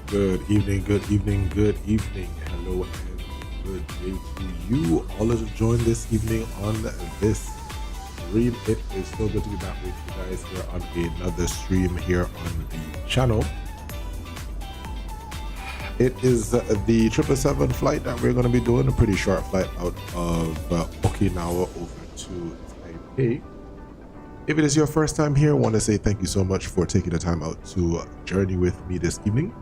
Good evening, good evening, good evening. Hello and good day to you all that have joined this evening on this stream. It is so good to be back with you guys here on another stream here on the channel. It is the 777 flight that we're going to be doing, a pretty short flight out of Okinawa over to Taipei. If it is your first time here, I want to say thank you so much for taking the time out to journey with me this evening.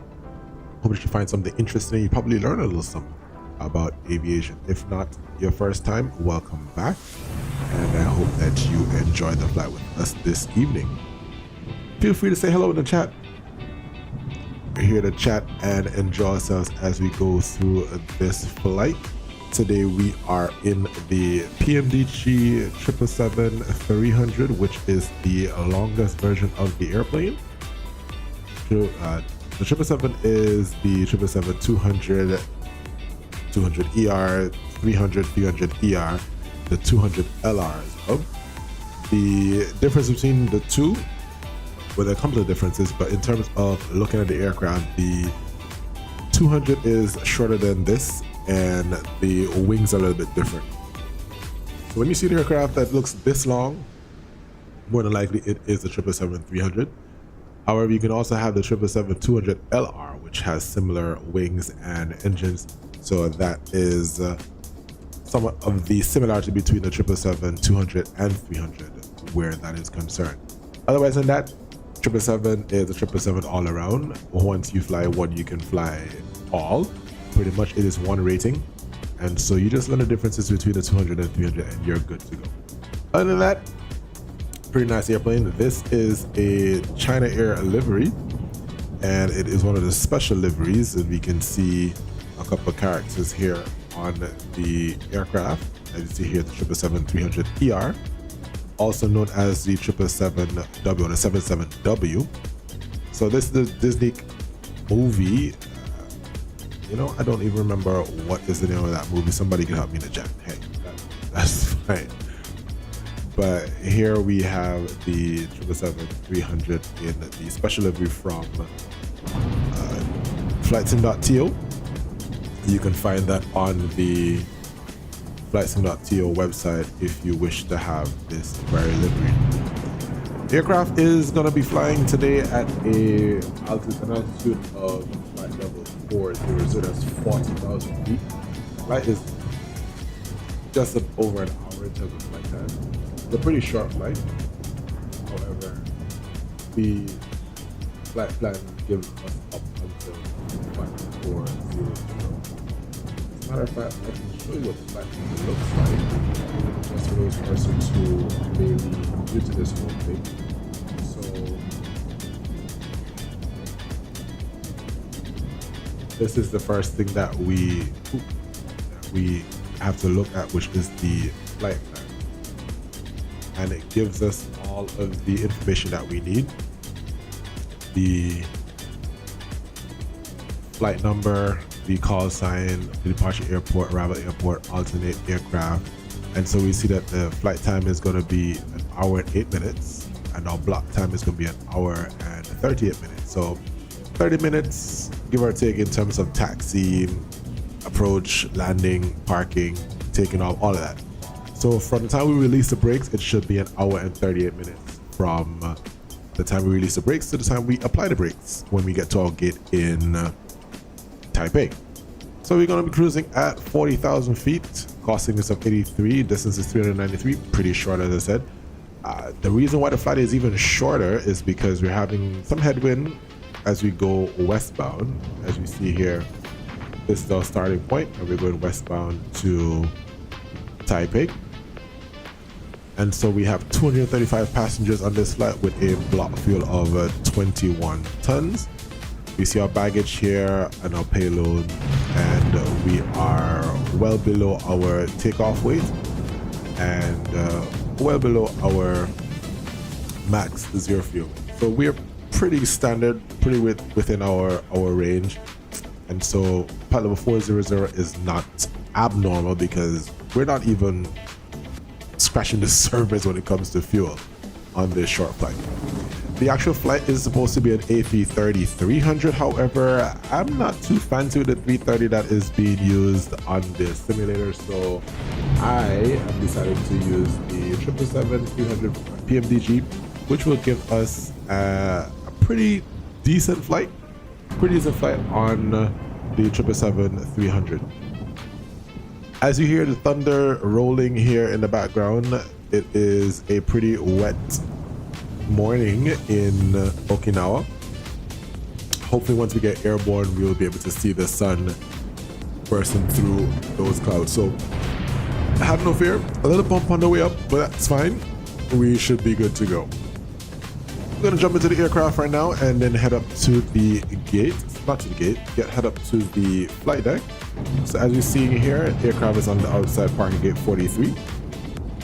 Hope that you find something interesting. You probably learn a little something about aviation. If not your first time, welcome back. And I hope that you enjoy the flight with us this evening. Feel free to say hello in the chat. We're here to chat and enjoy ourselves as we go through this flight. Today we are in the PMDG B77W-300, which is the longest version of the airplane. The 777 is the 777-200, 200ER, 300ER, the 200LRs of. The difference between the two, well, there are a couple of differences, but in terms of looking at the aircraft, the 200 is shorter than this, and the wings are a little bit different. So when you see an aircraft that looks this long, more than likely it is the 777-300. However, you can also have the 777-200LR, which has similar wings and engines. So that is somewhat of the similarity between the 777-200 and 300, where that is concerned. Otherwise than that, 777 is a 777 all around. Once you fly one, you can fly all. Pretty much it is one rating. And so you just learn the differences between the 200 and 300 and you're good to go. Other than that, pretty nice airplane. This is a China Air livery, and it is one of the special liveries, and we can see a couple of characters here on the aircraft. As you see here, the 777-300ER, also known as the 777W or the 77W. So this is the Disney movie. You know, I don't even remember what is the name of that movie. Somebody can help me in the chat. Hey, that's fine. But here we have the 777-300 in the special livery from flightsim.to. You can find that on the flightsim.to website if you wish to have this very livery. The aircraft is going to be flying today at an altitude of flight level 400. That's 40,000 feet. Flight is just over an hour in terms of flight time. It's a pretty short flight. However, the flight plan gives us up until 400. As a matter of fact, I can show you what the flight plan looks like, just for those persons who may be new to this whole thing. So this is the first thing that we have to look at, which is the flight plan. And it gives us all of the information that we need. The flight number, the call sign, the departure airport, arrival airport, alternate aircraft. And so we see that the flight time is going to be 1 hour and 8 minutes, and our block time is going to be 1 hour and 38 minutes. So 30 minutes, give or take, in terms of taxi, approach, landing, parking, taking off, all of that. So from the time we release the brakes, it should be 1 hour and 38 minutes from the time we release the brakes to the time we apply the brakes when we get to our gate in Taipei. So we're going to be cruising at 40,000 feet, costing us of 83, distance is 393, pretty short as I said. The reason why the flight is even shorter is because we're having some headwind as we go westbound. As you see here, this is our starting point, and we're going westbound to Taipei. And so we have 235 passengers on this flight with a block fuel of 21 tons. We see our baggage here and our payload, and we are well below our takeoff weight and well below our max zero fuel. So we're pretty standard, pretty within our range. And so part level 400 is not abnormal because we're not even scratching the surface when it comes to fuel on this short flight. The actual flight is supposed to be an A330-300. However, I'm not too fancy with the 330 that is being used on the simulator, so I am deciding to use the 777-300 PMDG, which will give us a pretty decent flight on the 777-300. As you hear the thunder rolling here in the background, it is a pretty wet morning in Okinawa. Hopefully once we get airborne, we will be able to see the sun bursting through those clouds. So have no fear, a little bump on the way up, but that's fine. We should be good to go. I'm gonna jump into the aircraft right now and then head up to the gate, head up to the flight deck. So as you're seeing here, the aircraft is on the outside parking gate 43,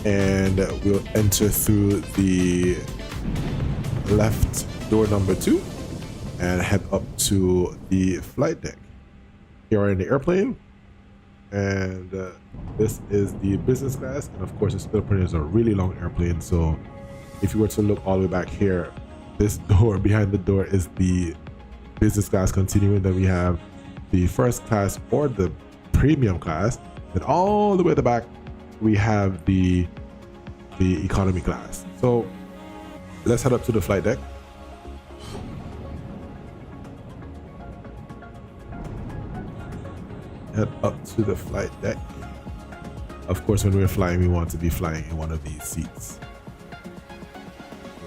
and we'll enter through the left door number 2 and head up to the flight deck. Here we are in the airplane, and this is the business class, and of course this airplane is a really long airplane, so if you were to look all the way back here, this door behind the door is the business class continuing. Then we have the first class or the premium class, and all the way at the back we have the economy class. So let's head up to the flight deck. Head up to the flight deck. Of course, when we're flying, we want to be flying in one of these seats.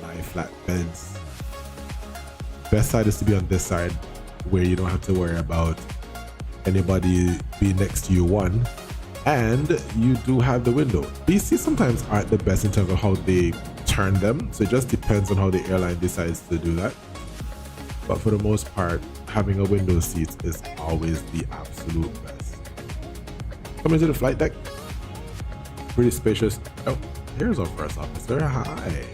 Lie flat beds. Best side is to be on this side, where you don't have to worry about anybody being next to you, one, and you do have the window. These seats sometimes aren't the best in terms of how they turn them, so it just depends on how the airline decides to do that. But for the most part, having a window seat is always the absolute best. Coming to the flight deck, pretty spacious. Oh, here's our first officer. Hi.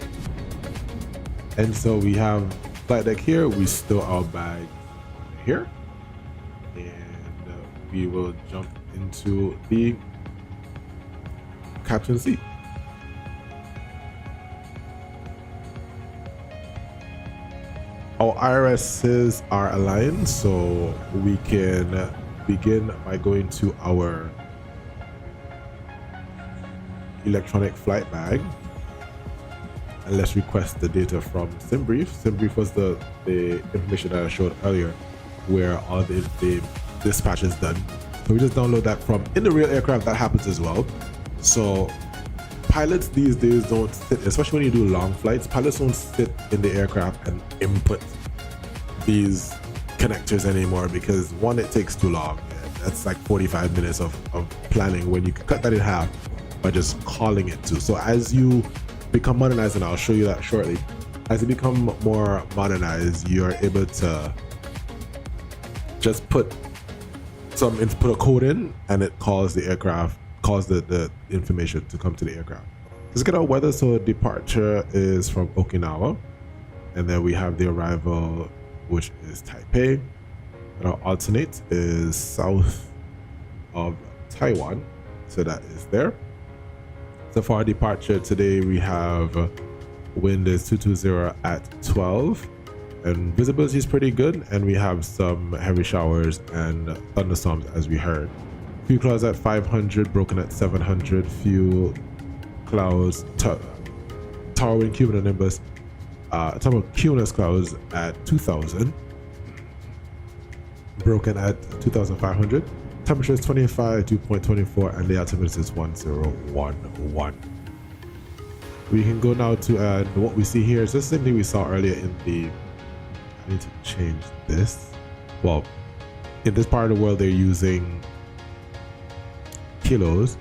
And so we have flight deck here. We store our bags here, and we will jump into the captain seat. Our IRSs are aligned, so we can begin by going to our electronic flight bag, and let's request the data from SimBrief. SimBrief was the information that I showed earlier, where all the dispatch is done. So we just download that from in the real aircraft. That happens as well. So pilots these days don't sit, especially when you do long flights, pilots don't sit in the aircraft and input these connectors anymore, because one, it takes too long. That's like 45 minutes of planning when you can cut that in half by just calling it to. So as you become modernized, and I'll show you that shortly, as you become more modernized, you're able to just put a code in, and it calls the aircraft, calls the information to come to the aircraft. Let's get our weather. So departure is from Okinawa, and then we have the arrival, which is Taipei, and our alternate is south of Taiwan, so that is there. So for our departure today, we have wind is 220 at 12, and visibility is pretty good, and we have some heavy showers and thunderstorms, as we heard. Few clouds at 500, broken at 700, few clouds, tower wind cumulonimbus, cumulus clouds at 2000, broken at 2500. Temperature is 25, dew point 24, and the altimeter is 1011. We can go now to what we see here is the same thing we saw earlier in the. I need to change this. Well, in this part of the world, they're using kilos.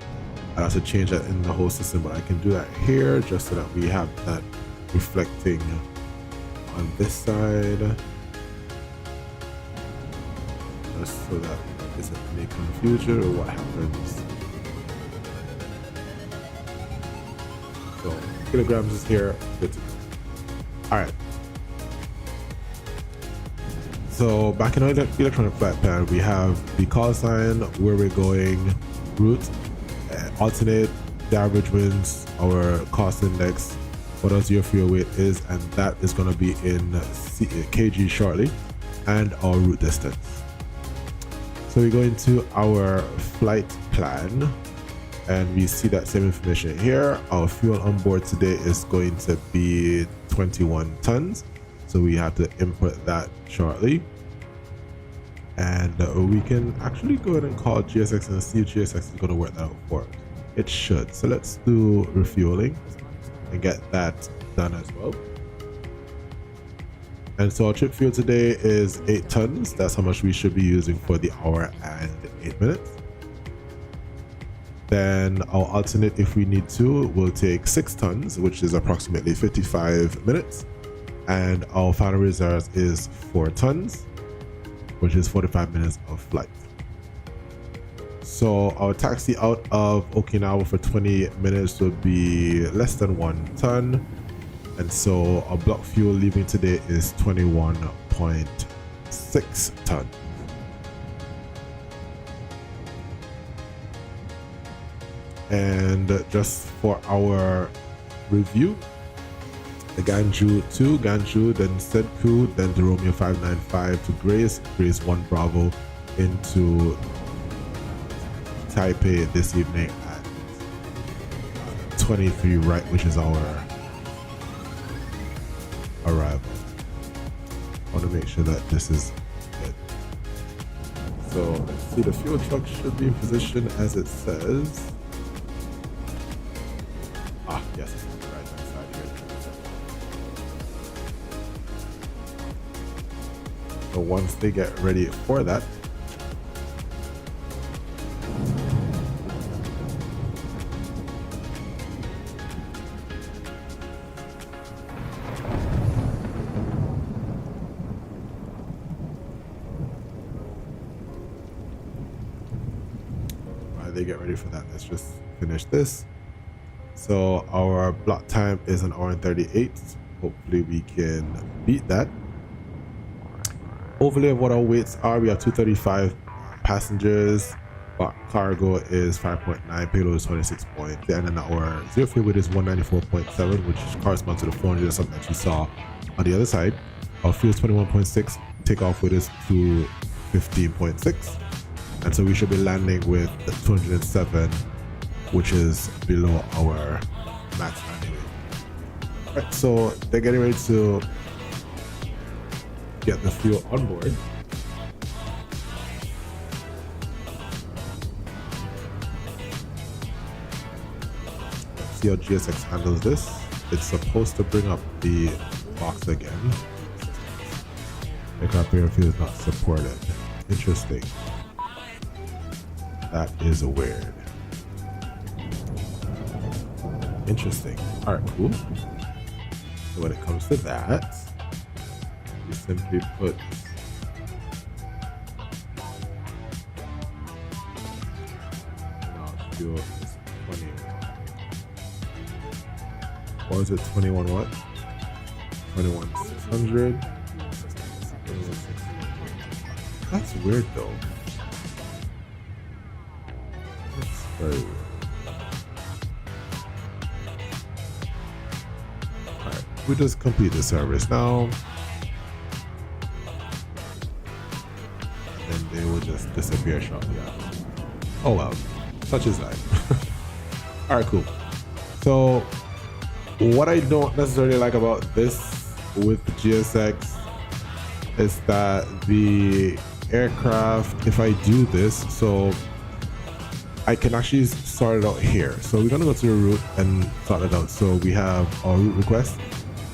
I have to change that in the whole system, but I can do that here just so that we have that reflecting on this side, just so that there isn't any confusion or what happens. So kilograms is here. Good to go. All right. So back in our electronic flight plan, we have the call sign, where we're going, route, alternate, the average winds, our cost index, what our zero fuel weight is, and that is going to be in kg shortly, and our route distance. So we go into our flight plan and we see that same information here. Our fuel on board today is going to be 21 tons, so we have to input that shortly. And we can actually go ahead and call GSX and see if GSX is going to work that out for us. It should. So let's do refueling and get that done as well. And so our trip fuel today is 8 tons. That's how much we should be using for the hour and 8 minutes. Then our alternate, if we need to, will take 6 tons, which is approximately 55 minutes. And our final reserves is 4 tons, which is 45 minutes of flight. So our taxi out of Okinawa for 20 minutes would be less than 1 ton. And so our block fuel leaving today is 21.6 tons. And just for our review, the Ganju 2, Ganju, then Sedku, then the Romeo 595 to Grace 1 Bravo into Taipei this evening at 23 right, which is our arrival. I want to make sure that this is good. So let's see, the fuel truck should be in position as it says. Ah, yes, it's on the right hand side here. So once they get ready for that, they get ready for that, let's just finish this. So our block time is 1 hour and 38. Hopefully we can beat that. Overlay of what our weights are, we have 235 passengers, but cargo is 5.9, payload is 26 points, and then our zero fuel weight is 194.7, which corresponds to the 400 or something that you saw on the other side. Our fuel is 21.6, takeoff weight is 215.6. And so we should be landing with 207, which is below our max landing weight. Right, so they're getting ready to get the fuel on board. Let's see how GSX handles this. It's supposed to bring up the box again. Aircraft fuel is not supported. Interesting. That is weird. Interesting. All right, cool. So when it comes to that, you simply put fuel is 20. What was it? 21 what? 21,600. That's weird though. Very weird. Alright, we just complete the service now. And then they will just disappear shortly after. Oh well, such is life. Alright, cool. So, what I don't necessarily like about this with the GSX is that the aircraft, if I do this, so I can actually sort it out here. So we're gonna go to the route and sort it out. So we have our route request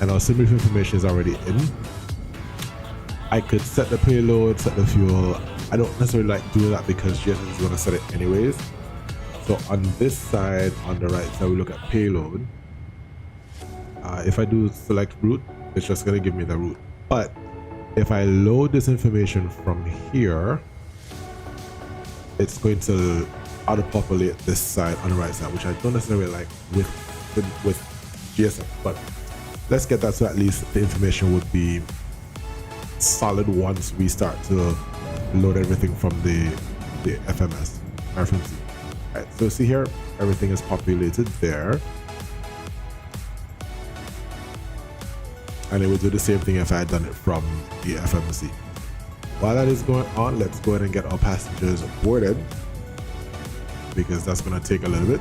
and our submit information is already in. I could set the payload, set the fuel. I don't necessarily like doing that because GSX is gonna set it anyways. So on this side, on the right side, we look at payload. If I do select route, it's just gonna give me the route. But if I load this information from here, it's going to auto-populate this side on the right side, which I don't necessarily like with GSX, but let's get that so at least the information would be solid once we start to load everything from the FMS, RFMC. Alright, so see here, everything is populated there. and it would do the same thing if I had done it from the FMC. While that is going on, let's go ahead and get our passengers boarded, because that's going to take a little bit.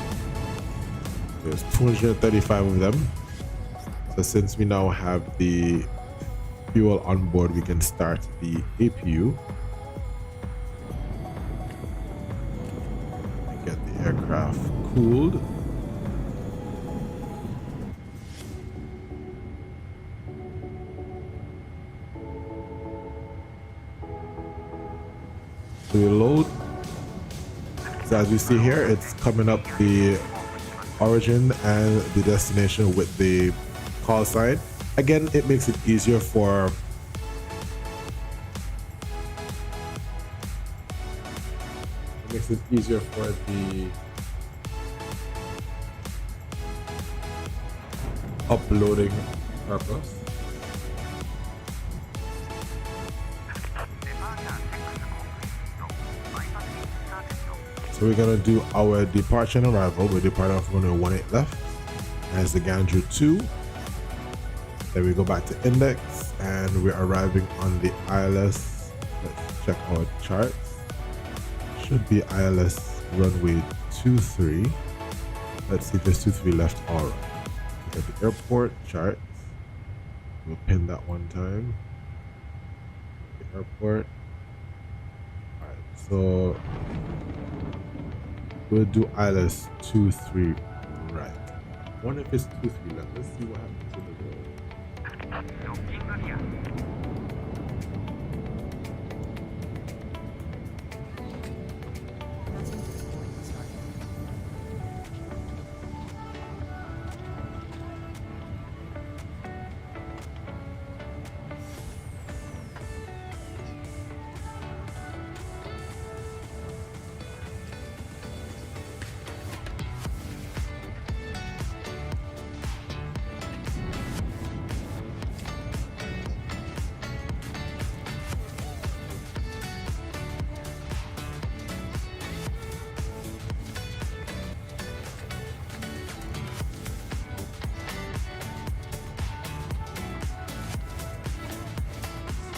There's 235 of them. So since we now have the fuel on board, we can start the APU and get the aircraft cooled. Reload. So as we see here, it's coming up the origin and the destination with the call sign. Again, it makes it easier for the uploading purpose. So we're gonna do our departure and arrival. We're departing from runway 18 left as the Gandru 2. Then we go back to index and we're arriving on the ILS. Let's check our charts. Should be ILS runway 23. Let's see if there's 23 left. All right. Look at the airport charts. We'll pin that one time. The airport. All right. So we'll do ILS 23 right. I wonder if it's 23 left. Let's see what happens to the road.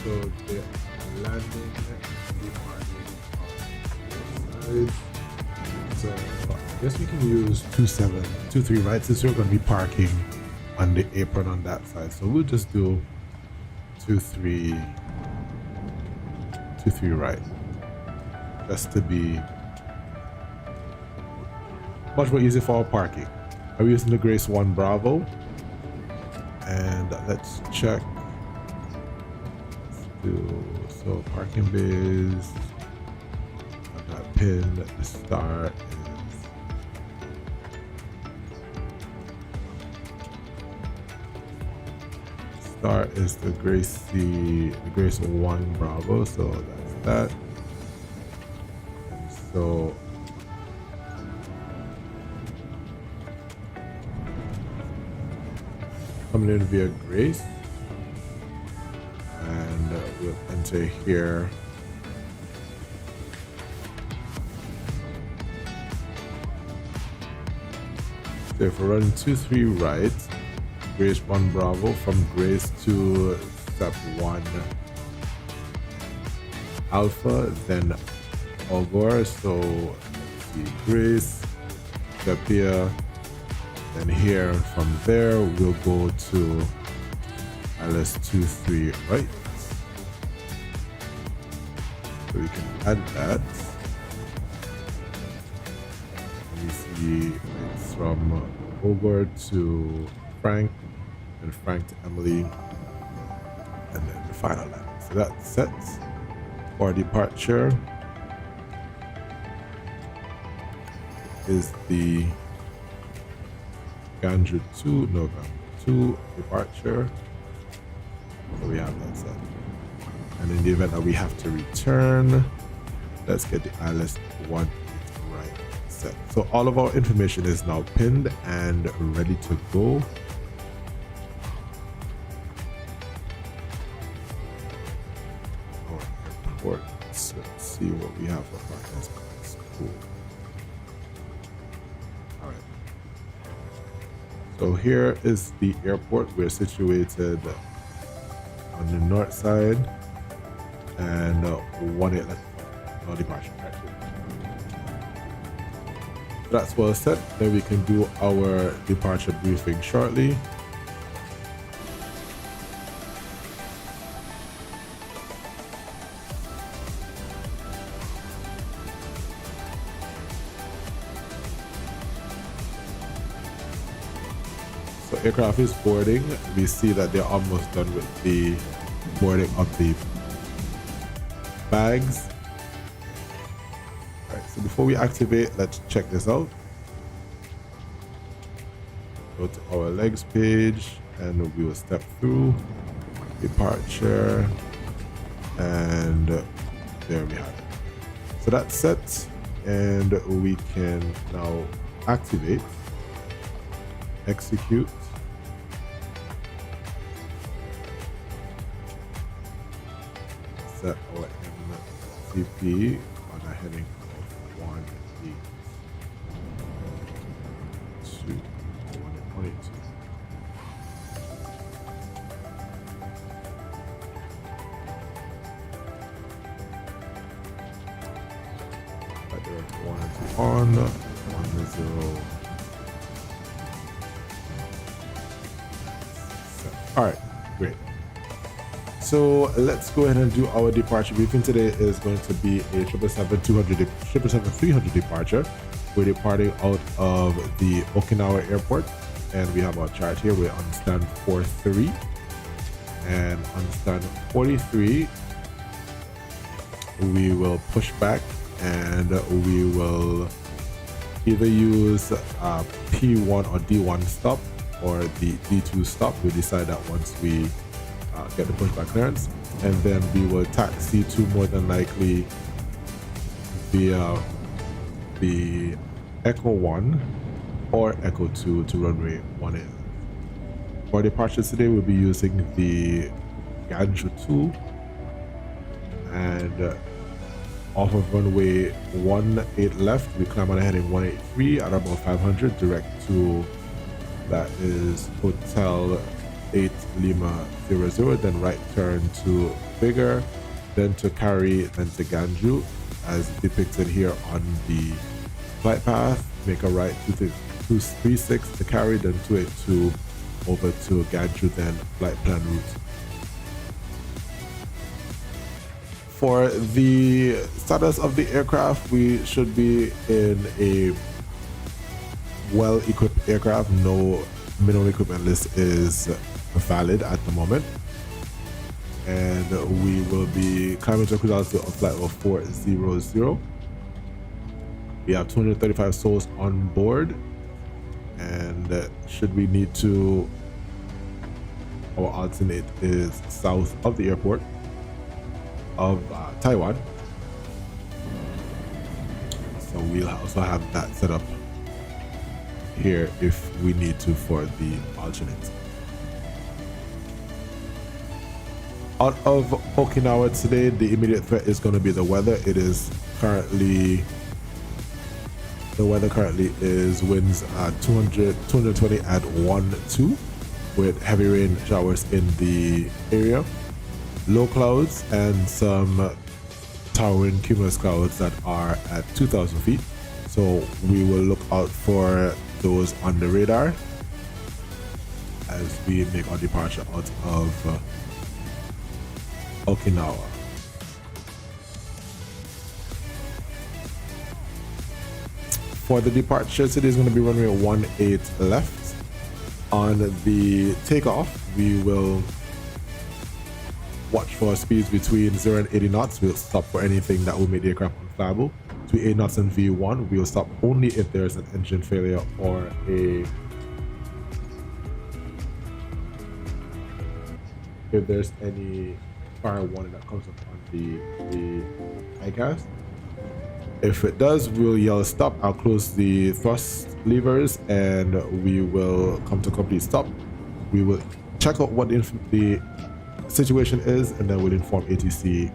So the landing departing. So I guess we can use 23 right, since we're going to be parking on the apron on that side. So we'll just do 23 right, just to be much more easy for our parking. I'm using the Grace 1 Bravo, and let's check. So parking bays, I've got pinned. The start is the Grace 1 Bravo, so that's that. And so coming in via Grace, and we'll enter here. So if we're running 23 right, Grace 1 Bravo, from Grace to step 1 Alpha, then Algor. So let's see, Grace, step here, then here. From there we'll go to LS23 right. So we can add that. We see it's from Ogor to Frank, and Frank to Emily, and then the final landing. So that's set for departure. Is the Gandru 2, no, Gandru 2 departure. So we have that set. And in the event that we have to return, let's get the ILS 1 right set. So all of our information is now pinned and ready to go. Our airport. So let's see what we have for partners. Cool. All right. So here is the airport. We're situated on the north side, and 18 left. No departure. Right. That's well set. Then we can do our departure briefing shortly. So aircraft is boarding. We see that they're almost done with the boarding of the bags. All right, so before we activate, let's check this out. Go to our legs page and we will step through departure, and there we have it. So that's set, and we can now activate, execute, set our MCP on a heading of 182. Right there, 1 on 1 0. All right, great. So let's go ahead and do our departure briefing. Today is going to be a 777-300 departure. We're departing out of the Okinawa airport, and we have our chart here. We're on stand 43, and on stand 43 we will push back, and we will either use P1 or D1 stop or the D2 stop. We'll decide that once we get the pushback clearance, and then we will taxi to more than likely via the Echo 1 or Echo 2 to runway 18. For departures today, we'll be using the Ganju 2, and off of runway 18 left, we climb on ahead in 183 at about 500 direct to, that is Hotel 8 Lima 00, then right turn to Bigger, then to Kari, then to Ganju as depicted here on the flight path. Make a right 236 to Kari, then 282 over to Ganju, then flight plan route. For the status of the aircraft, we should be in a well-equipped aircraft. No minimum equipment list is valid at the moment, and we will be climbing to a cruise altitude of flight of 400. We have 235 souls on board, and should we need to, our alternate is south of the airport of Taiwan, so we'll also have that set up here if we need to for the alternate. Out of Okinawa today, the immediate threat is going to be the weather. It is currently, the weather currently is winds at 220 at 1-2 with heavy rain showers in the area, low clouds, and some towering cumulus clouds that are at 2,000 feet. So we will look out for those on the radar as we make our departure out of Okinawa. For the departure, today is going to be runway 18 left. On the takeoff, we will watch for speeds between 0 and 80 knots. We'll stop for anything that will make the aircraft unflyable. To 8 knots and V1, we'll stop only if there's an engine failure or if there's any fire warning that comes up on the ICAS. If it does, we'll yell stop. I'll close the thrust levers and we will come to complete stop. We will check out what the situation is, and then we'll inform ATC.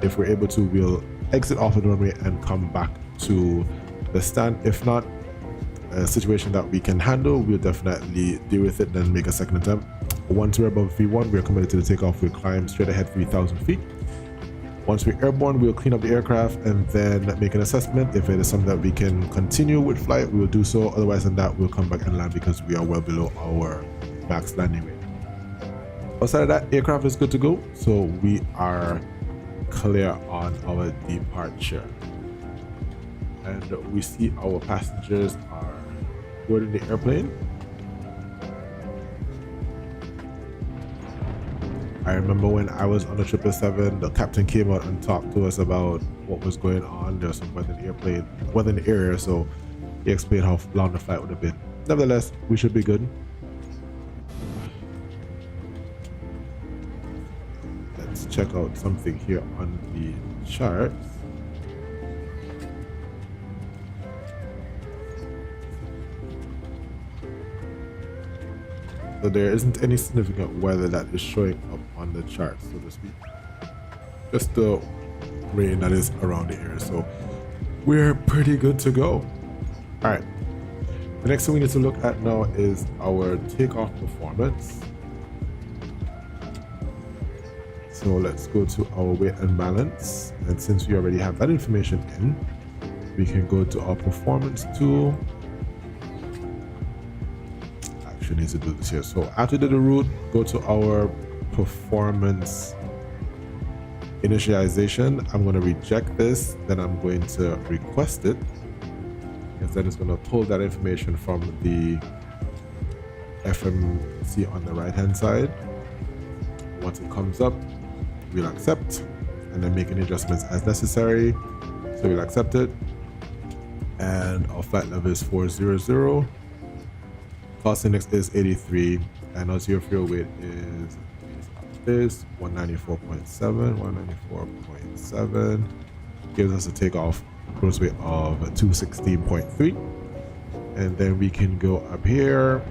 If we're able to, we'll exit off of the runway and come back to the stand. If not, a situation that we can handle, we'll definitely deal with it, then make a second attempt. Once we're above V1, we're committed to the takeoff. We'll climb straight ahead 3,000 feet. Once we're airborne, we'll clean up the aircraft and then make an assessment. If it is something that we can continue with flight, we will do so. Otherwise than that, we'll come back and land because we are well below our max landing rate. Outside of that, aircraft is good to go. So we are clear on our departure. And we see our passengers are boarding the airplane. I remember when I was on the 777, the captain came out and talked to us about what was going on. There was some weather in the area, so he explained how long the flight would have been. Nevertheless, we should be good. Let's check out something here on the charts. So there isn't any significant weather that is showing up on the chart, so to speak. Just the rain that is around the area. So we're pretty good to go. All right. The next thing we need to look at now is our takeoff performance. So let's go to our weight and balance. And since we already have that information in, we can go to our performance tool. Need to do this here. So after the route, go to our performance initialization. I'm going to reject this, then I'm going to request it, because then it's going to pull that information from the FMC on the right hand side. Once it comes up, we'll accept and then make any adjustments as necessary. So we'll accept it, and our flight level is 400. Cost index is 83, and our zero fuel weight is 194.7. 194.7 gives us a takeoff cruise weight of 216.3. And then we can go up here,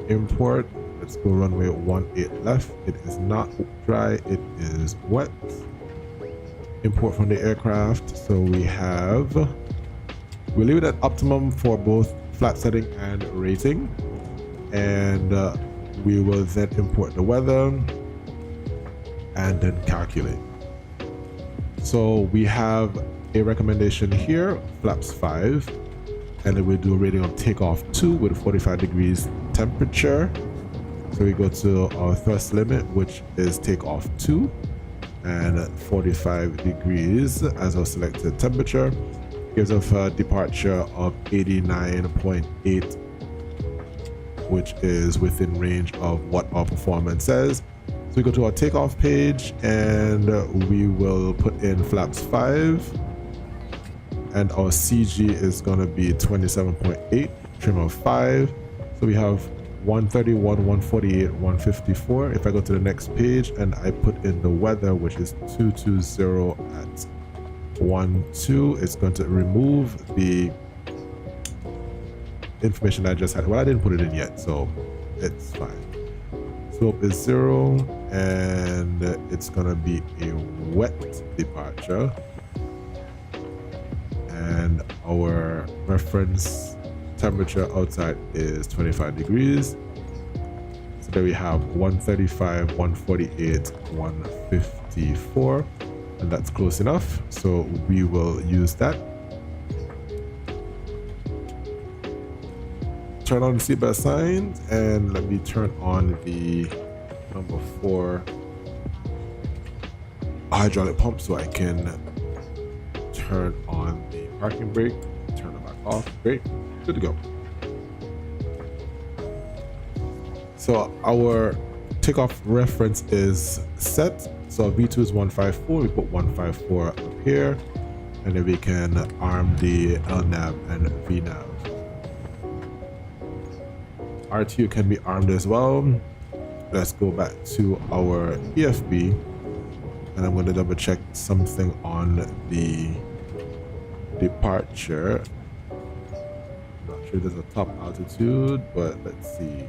import. Let's go runway 18 left. It is not dry, it is wet. Import from the aircraft. So we'll leave it at optimum for both flat setting and rating, and we will then import the weather and then calculate. So we have a recommendation here, flaps 5, and then we'll do a rating of takeoff 2 with 45 degrees temperature. So we go to our thrust limit, which is takeoff 2 and 45 degrees as our selected temperature. Gives us a departure of 89.8, which is within range of what our performance says. So we go to our takeoff page and we will put in flaps 5, and our CG is going to be 27.8, trim of 5. So we have 131, 148, 154. If I go to the next page and I put in the weather, which is 220 at 12, it's going to remove the information I just had. Well, I didn't put it in yet, so it's fine. Slope is 0, and it's going to be a wet departure. And our reference temperature outside is 25 degrees. So there we have 135, 148, 154. And that's close enough, so we will use that. Turn on the seatbelt signs, and let me turn on the number 4 hydraulic pump so I can turn on the parking brake, turn it back off. Great, good to go. So our takeoff reference is set. So V2 is 154, we put 154 up here, and then we can arm the LNAV and VNAV. RTU can be armed as well. Let's go back to our EFB, and I'm going to double check something on the departure. I'm not sure there's a top altitude, but let's see.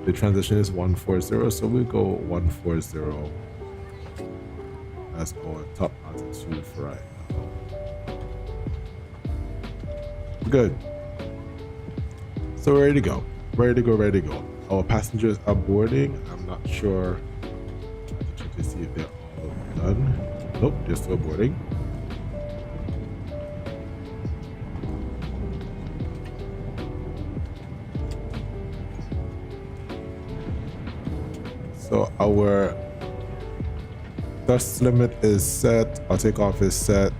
The transition is 140, so we'll go 140. That's our top altitude for right now. Good. So we're ready to go. ready to go, ready to go. Our passengers are boarding. I'm not sure. I have to check to see if they're all done. Nope, they're still boarding. So our thrust limit is set, our takeoff is set.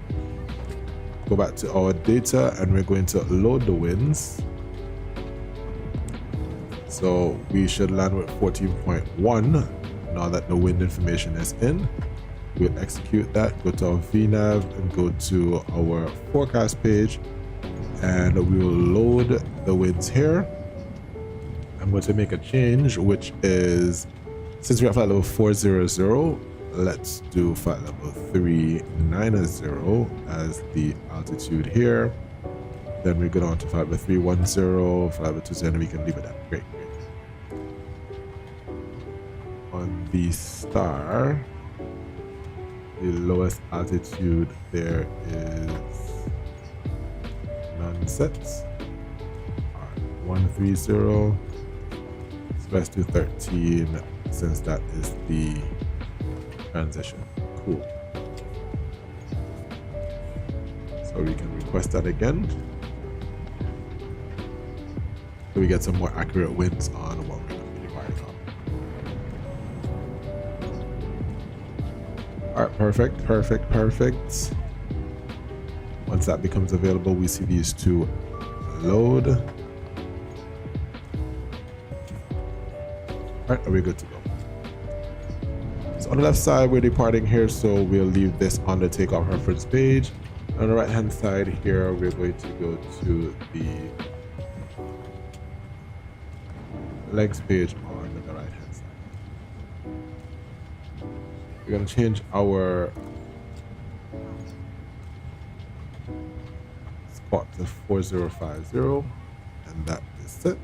Go back to our data and we're going to load the winds. So we should land with 14.1 now that the wind information is in. We'll execute that, go to our VNav and go to our forecast page, and we will load the winds here. I'm going to make a change, which is, since we're at flight level 400, let's do flight level 390 as the altitude here. Then we go on to flight level 310, flight level 20, and we can leave it at great. On the star, the lowest altitude there is none set. Alright, 130. So let's do 13 since that is the transition. Cool. So we can request that again. So we get some more accurate winds on what we're going to be requiring on. Alright, perfect. Once that becomes available, we see these two load. Alright, are we good to go? So on the left side, we're departing here, so we'll leave this on the takeoff reference page. On the right hand side here, we're going to go to the legs page on the right hand side. We're going to change our spot to 4050, and that is set.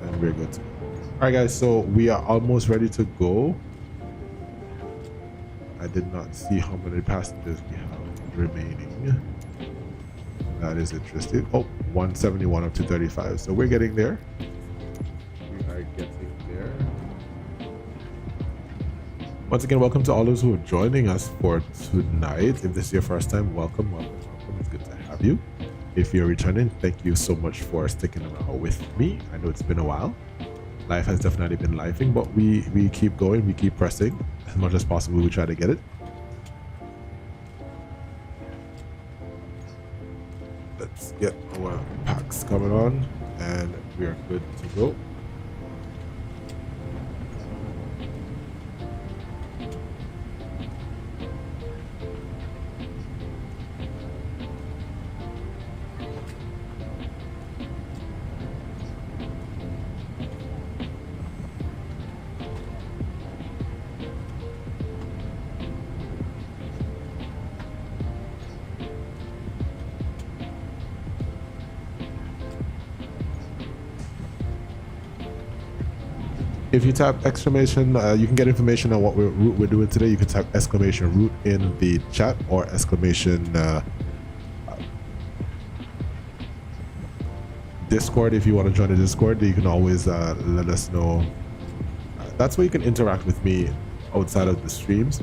And we're good to go. Alright guys, so we are almost ready to go. I did not see how many passengers we have remaining. That is interesting. Oh, 171 up to 35. So we're getting there. We are getting there. Once again, welcome to all those who are joining us for tonight. If this is your first time, welcome. It's good to have you. If you're returning, thank you so much for sticking around with me. I know it's been a while. Life has definitely been lifing, but we keep going, we keep pressing. As much as possible, we try to get it. Let's get our packs coming on, and we are good to go. If you type exclamation, you can get information on what route we're doing today. You can type exclamation route in the chat, or exclamation Discord. If you want to join the Discord, you can always let us know. That's where you can interact with me outside of the streams.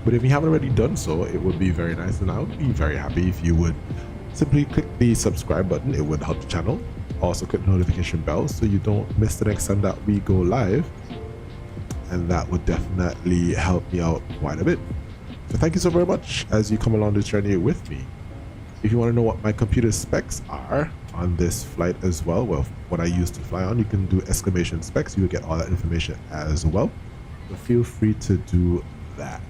But if you haven't already done so, it would be very nice, and I would be very happy if you would simply click the subscribe button. It would help the channel. Also click the notification bell so you don't miss the next time that we go live, and that would definitely help me out quite a bit. So thank you so very much as you come along this journey with me. If you want to know what my computer specs are on this flight as well, what I used to fly on, you can do exclamation specs. You will get all that information as well, so feel free to do that.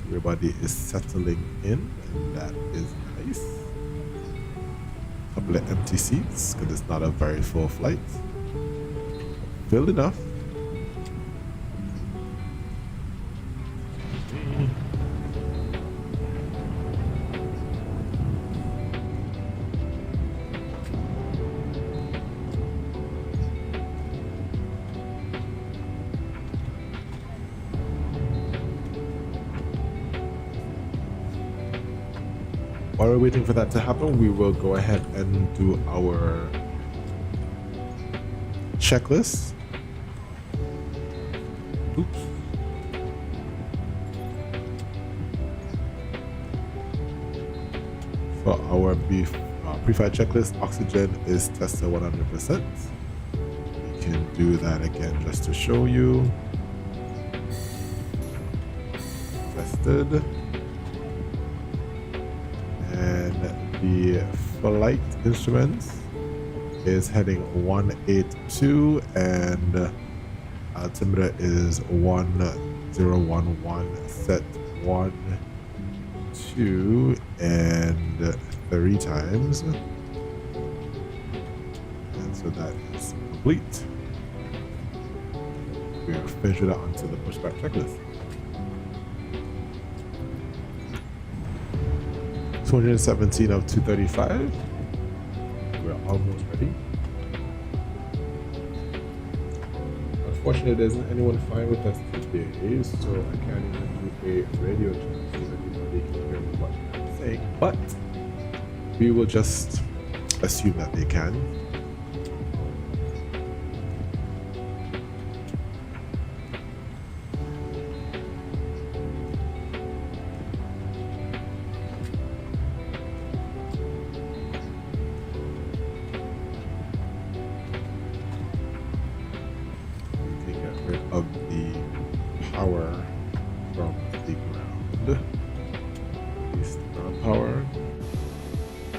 Everybody is settling in, and that is nice. A couple of empty seats because it's not a very full flight. Filled enough. While we're waiting for that to happen, we will go ahead and do our checklist. Oops. For our pre-flight checklist, oxygen is tested 100%. We can do that again just to show you. Tested. And the flight instruments is heading 182 and altimeter is 1011, set 1, 2 and 3 times, and so that is complete. We are finished that onto the pushback checklist. 217 of 235. We're almost ready. Unfortunately, there isn't anyone flying with us today, so I can't even do a radio check so that everybody can hear what I'm saying. But we will just assume that they can. Of the power from the ground. Release the ground power.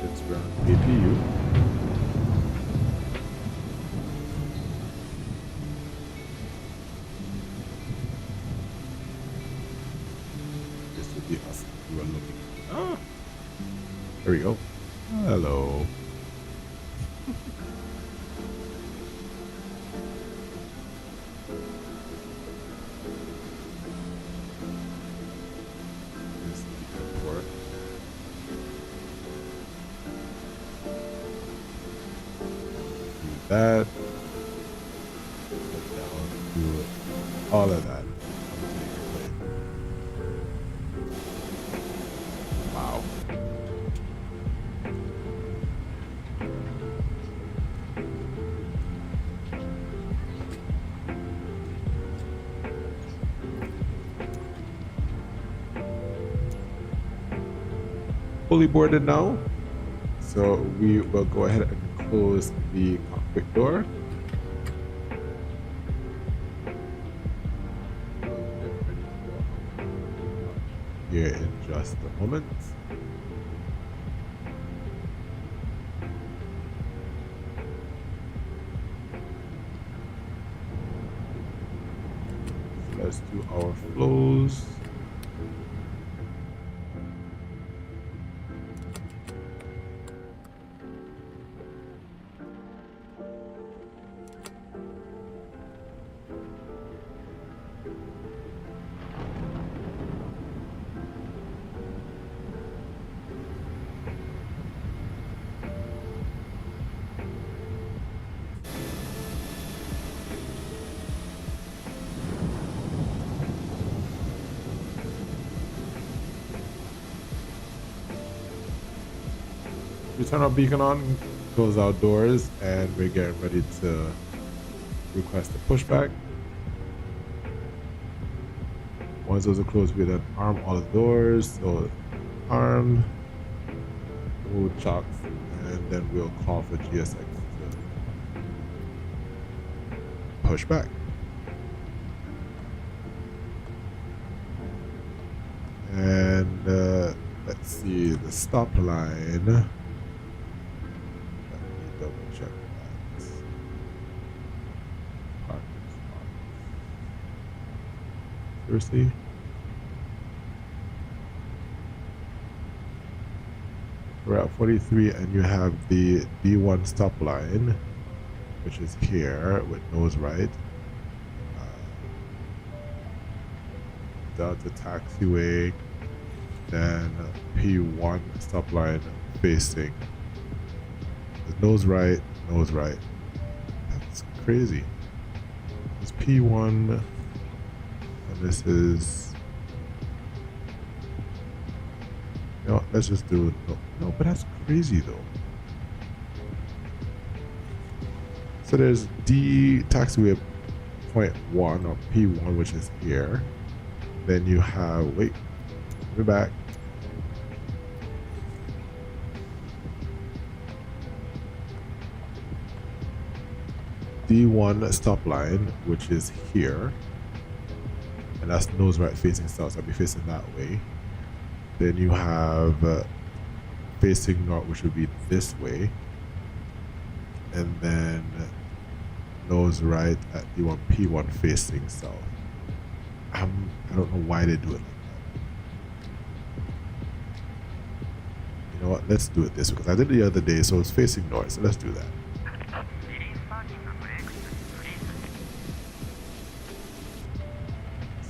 It's ground APU. This would be us if we were looking. Ah! There we go. Hello. That down to all of that. Wow. Fully boarded now, so we will go ahead and close the cockpit door. Here in just a moment. So let's do our flows. We turn our beacon on, close our doors, and we're getting ready to request a pushback. Once those are closed, we then arm all the doors. So arm, remove chocks, and then we'll call for GSX to push back. And let's see the stop line. Let me double check that. Parking spot. Seriously? We're at 43 and you have the D1 stop line, which is here with nose right. Delta taxiway, then P1 stop line facing. Nose right, nose right. That's crazy. It's P1 and this is You know, let's just do no, but that's crazy though. So there's D taxiway point 1 or P1, which is here. Then you have, wait, we're back. D1 stop line, which is here. And that's nose right facing south, so I'll be facing that way. Then you have facing north, which would be this way. And then nose right at D1 P1 facing south. I don't know why they do it like that. You know what? Let's do it this way because I did it the other day, so it's facing north. So let's do that.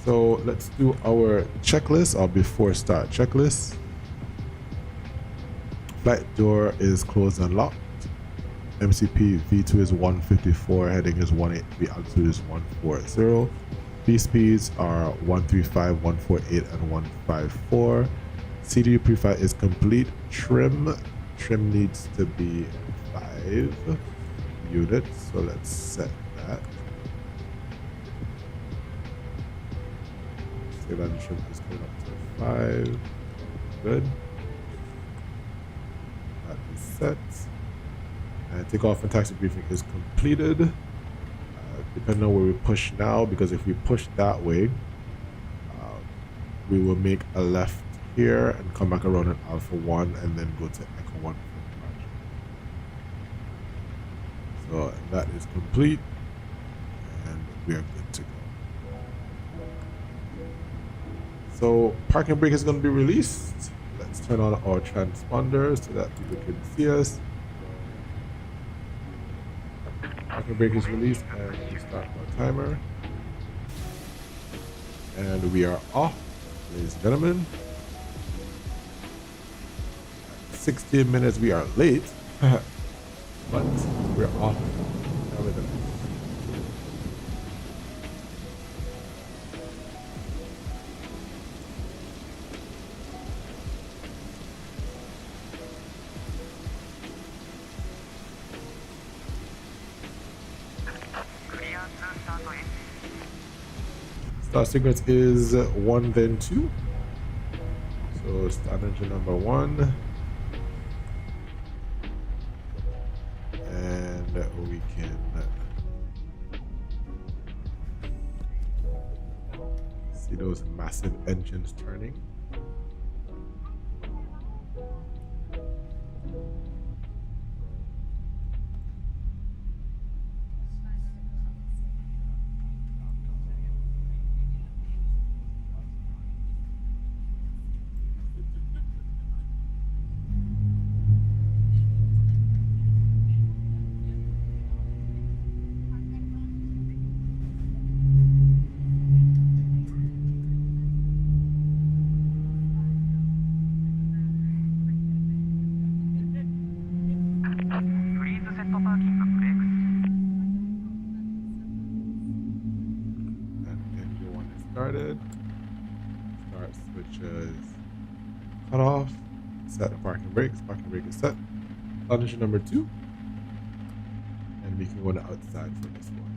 So let's do our checklist or before start checklist. Flight door is closed and locked. MCP V2 is 154, heading is 183, altitude is 140. B speeds are 135, 148, and 154. CDU pre-flight is complete. Trim needs to be 5 units, so let's set that. Say that trim is going up to 5. Good. That is set. And takeoff and taxi briefing is completed. Depending on where we push now, because if we push that way, we will make a left here and come back around at Alpha 1 and then go to Echo 1 for departure. So that is complete and we are good to go. So parking brake is going to be released. Let's turn on our transponder so that people can see us. Parking brake is released and we start our timer. And we are off, ladies and gentlemen. 16 minutes we are late, but we're off. Start sequence is 1 then 2. So start engine number 1. And we can see those massive engines turning. Started. Start switches cut off. Set the parking brakes. Parking brake is set. Engine number 2. And we can go to outside for this one.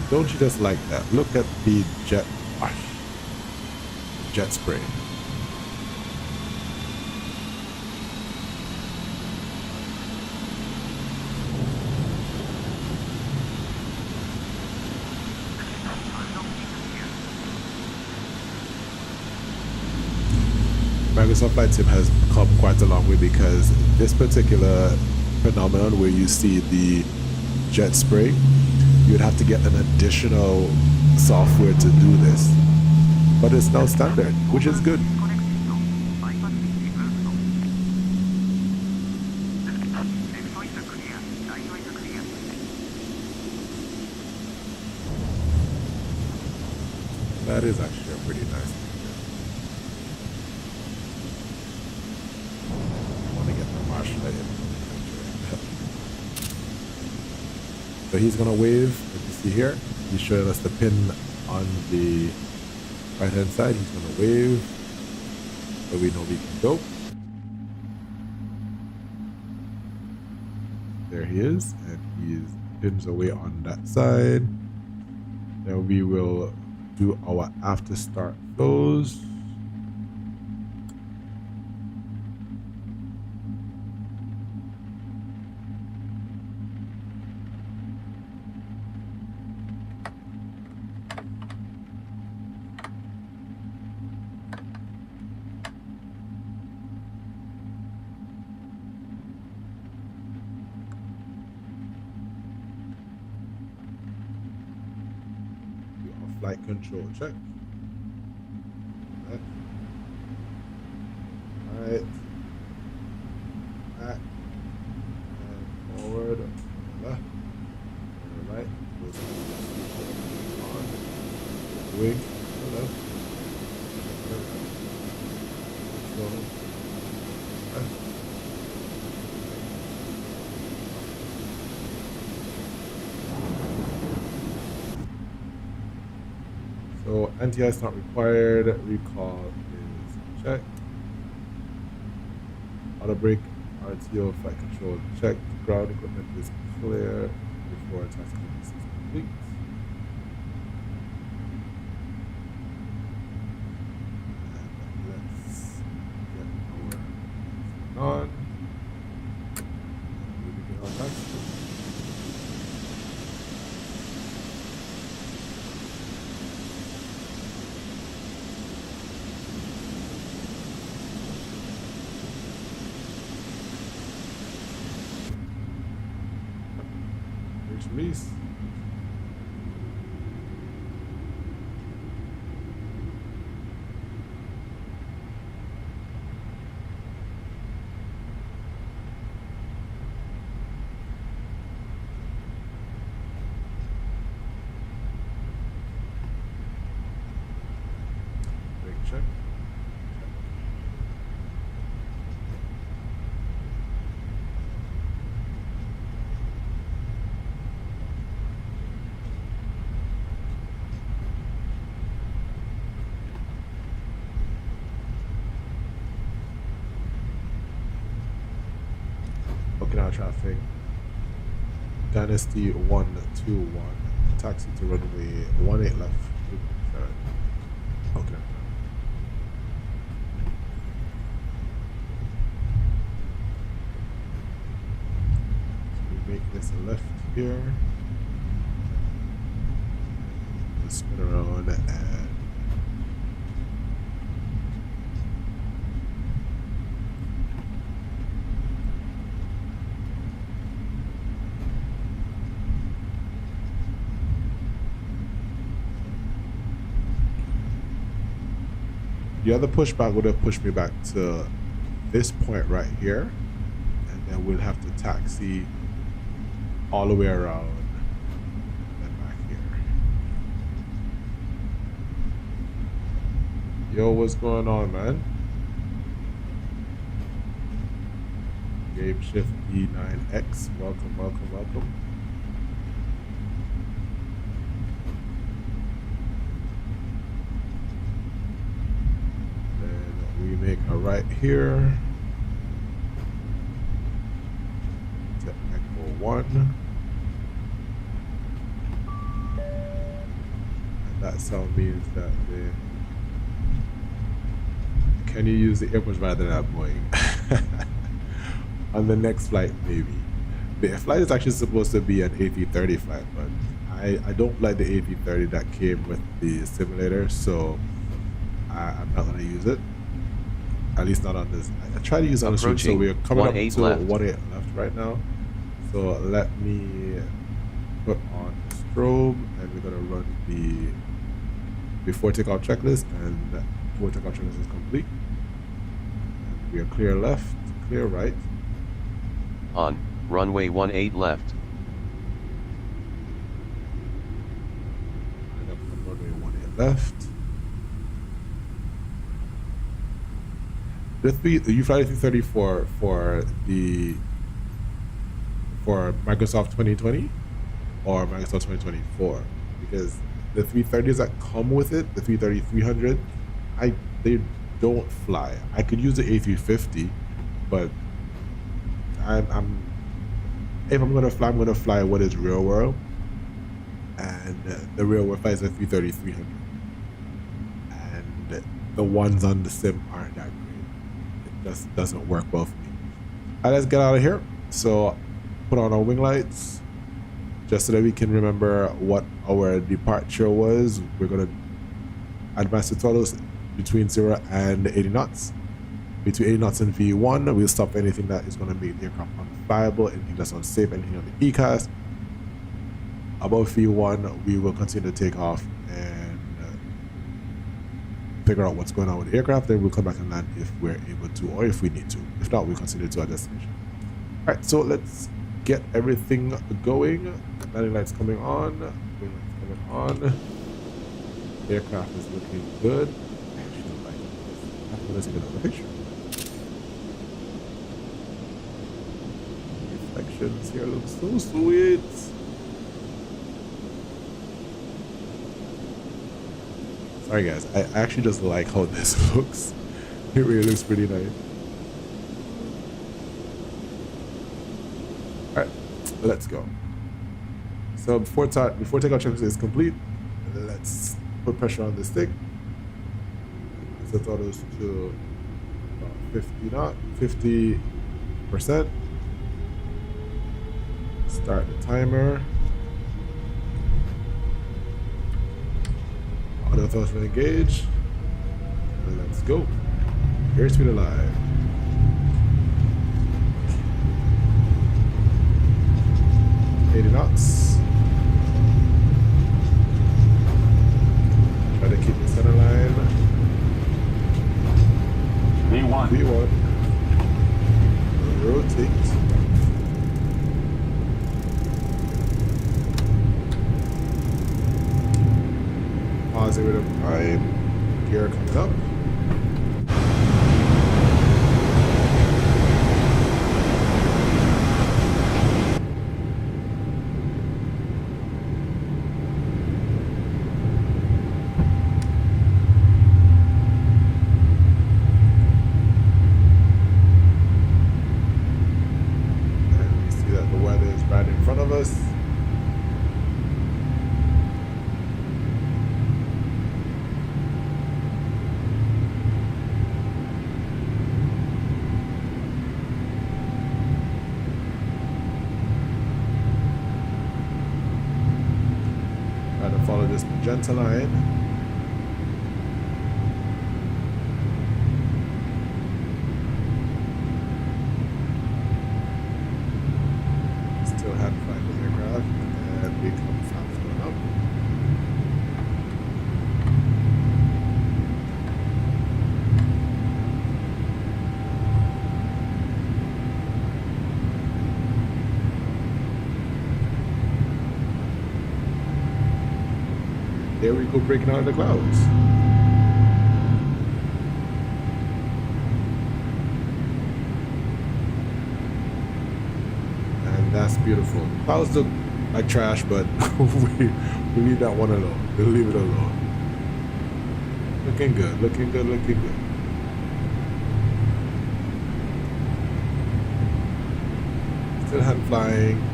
Don't you just like that? Look at the jet wash. Jet spray. Microsoft Flight Sim has come quite a long way because this particular phenomenon where you see the jet spray, you would have to get an additional software to do this. But it's now standard, which is good. That is actually a pretty nice. So he's gonna wave, like you see here. He's showing us the pin on the right hand side. He's gonna wave, so we know we can go. There he is, and he's pins away on that side. Then we will do our after start flows. Flight control check. Left. Right. Back. And forward. Left. And right. On. Wing. Left. So. Left. So anti-ice not required, recall is checked. Auto brake, RTO, flight control checked. Ground equipment is clear before taxi is complete. And let's get our on. And we begin our taxi. Release. Brake check. Okinawa traffic, Dynasty 121, taxi to runway 18 left. Okay. So we make this a left here. Let's spin around and the other pushback would have pushed me back to this point right here, and then we'll have to taxi all the way around and back here. Yo, what's going on, man? Game Shift D9X, welcome, welcome, welcome. We make a right here to Echo 1, and that sound means that can you use the airports rather than Boeing? On the next flight, maybe. The flight is actually supposed to be an A330 flight, but I don't like the A330 that came with the simulator, so I'm not gonna use it. At least not on this. I try to use on the stream, so we're coming up to 18 left right now. So let me put on strobe, and we're gonna run the before takeoff checklist, and before takeoff checklist is complete. And we are clear left, clear right. On runway 18 left. And up on runway 18 left. You fly the 330 for Microsoft 2020? or Magnus 2024, because the 330s that come with it, the 330, 300, they don't fly. I could use the A350, but if I'm gonna fly what is real world, and the real world flies a 330, 300, and the ones on the sim aren't that great. It just doesn't work well for me. All right, let's get out of here. So put on our wing lights just so that we can remember what our departure was. We're gonna advance the throttles between 0 and 80 knots. Between 80 knots and V1, we'll stop anything that is going to make the aircraft unflyable, anything that's unsafe, anything on the ECAS. Above V1, we will continue to take off and figure out what's going on with the aircraft. Then we'll come back and land if we're able to, or if we need to. If not, we'll continue to our destination. All right, so let's get everything going. Landing lights coming on, wing lights coming on. The aircraft is looking good. I actually don't like this. I'm going to take another picture. Reflections here look so sweet. Sorry guys, I actually just like how this looks. It really looks pretty nice. Alright, let's go. So before takeoff checklist is complete, let's put pressure on the stick. Set the throttles to 50%. Start the timer. Auto throttles will engage. Let's go. Airspeed alive. knots. Try to keep the center line. V1. V1. Rotate. Positive prime. Gear coming up. Follow this magenta line. Still have flying the aircraft, and we come flat up. There we go, breaking out of the clouds. And that's beautiful. Clouds look like trash, but we leave that one alone. We'll leave it alone. Looking good, looking good, looking good. Still hand flying.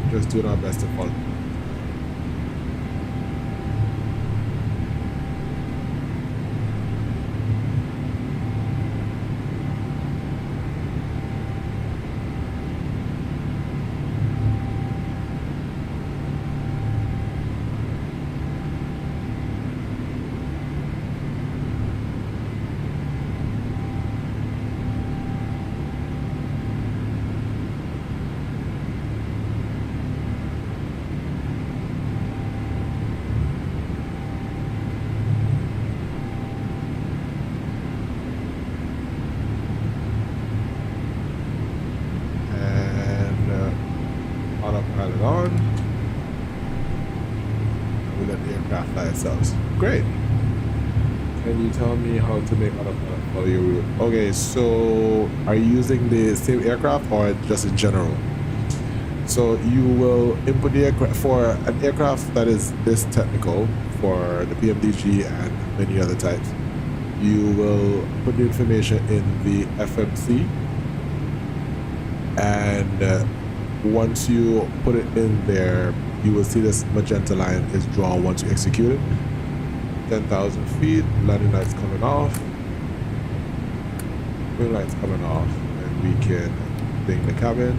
Just doing our best to follow. Autopilot on. And we let the aircraft fly itself. Great. Can you tell me how to make autopilot follow your route? Okay, so are you using the same aircraft or just in general? So you will input the aircraft for an aircraft that is this technical for the PMDG and many other types. You will put the information in the FMC, and once you put it in there, you will see this magenta line is drawn once you execute it. 10,000 feet, landing lights coming off, wing lights coming off, and we can ding the cabin.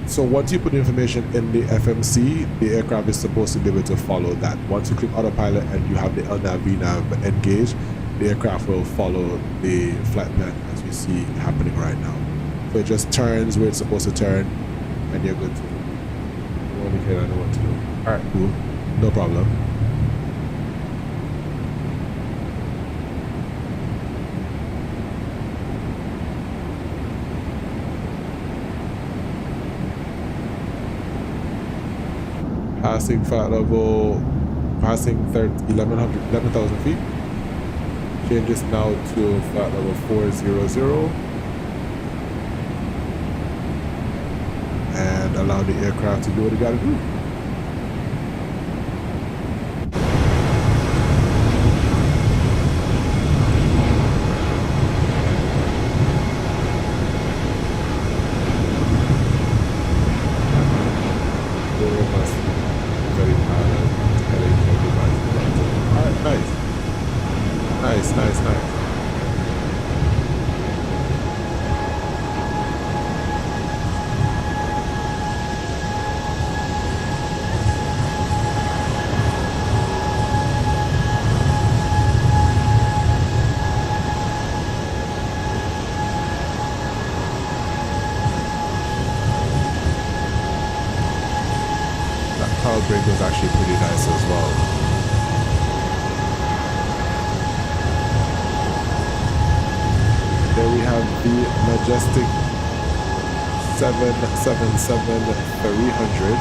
So once you put the information in the FMC, the aircraft is supposed to be able to follow that. Once you click autopilot and you have the LNAV VNAV engaged, the aircraft will follow the flight plan as we see happening right now. So it just turns where it's supposed to turn, and you're good to go. Only can I know what to do. All right, cool, no problem. Passing flight level, passing 11,000 feet. Changes now to flight level 400, and allow the aircraft to do what it gotta do. Nice. That cloud break was actually pretty nice as well. There we have the majestic 777-300.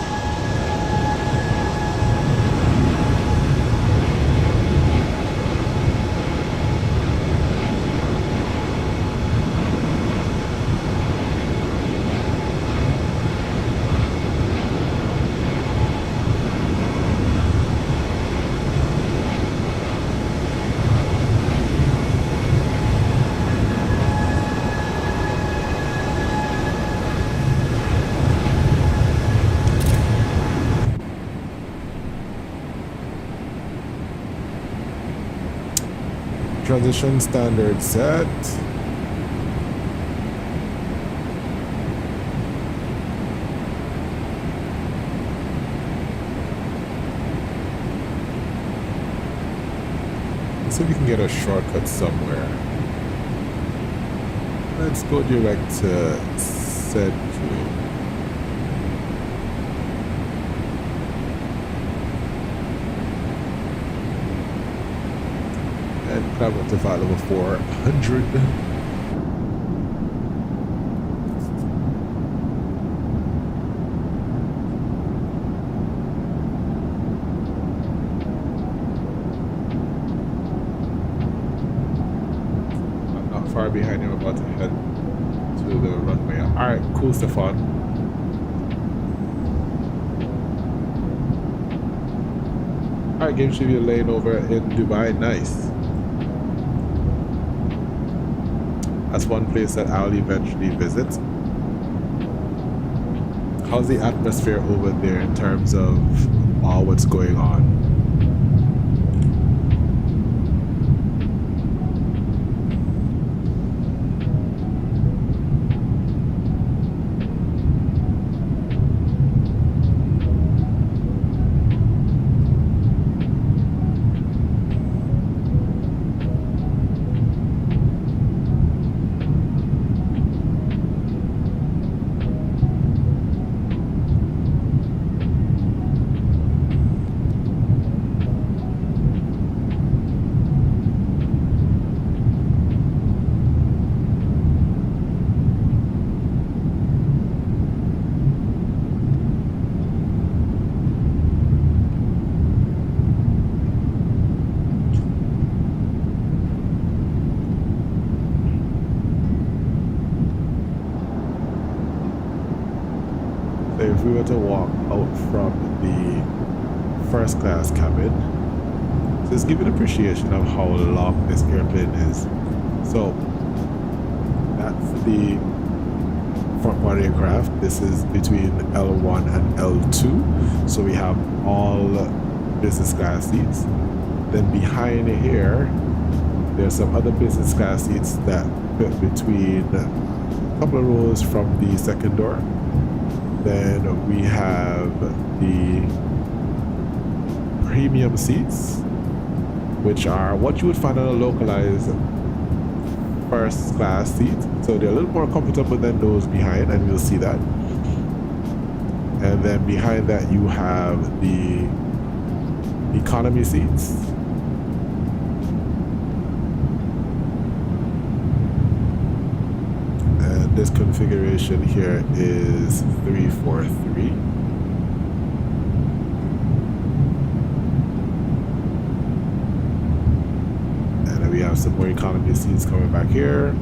Transition standard set. Let's see if we can get a shortcut somewhere. Let's go direct to set to. And climb up to flight level 400. I'm not far behind you. I'm about to head to the runway. Alright, cool, Stefan. Alright, game should be a lane over in Dubai. Nice. That's one place that I'll eventually visit. How's the atmosphere over there in terms of all what's going on? going to walk out from the first class cabin. Just give an appreciation of how long this airplane is. So that's the front part aircraft. This is between L1 and L2. So we have all business class seats. Then behind here, there's some other business class seats that fit between a couple of rows from the second door. Then we have the premium seats, which are what you would find on a localized first class seat. So they're a little more comfortable than those behind, and you'll see that. And then behind that you have the economy seats. And this configuration here is 343. We have some more economy seats coming back here.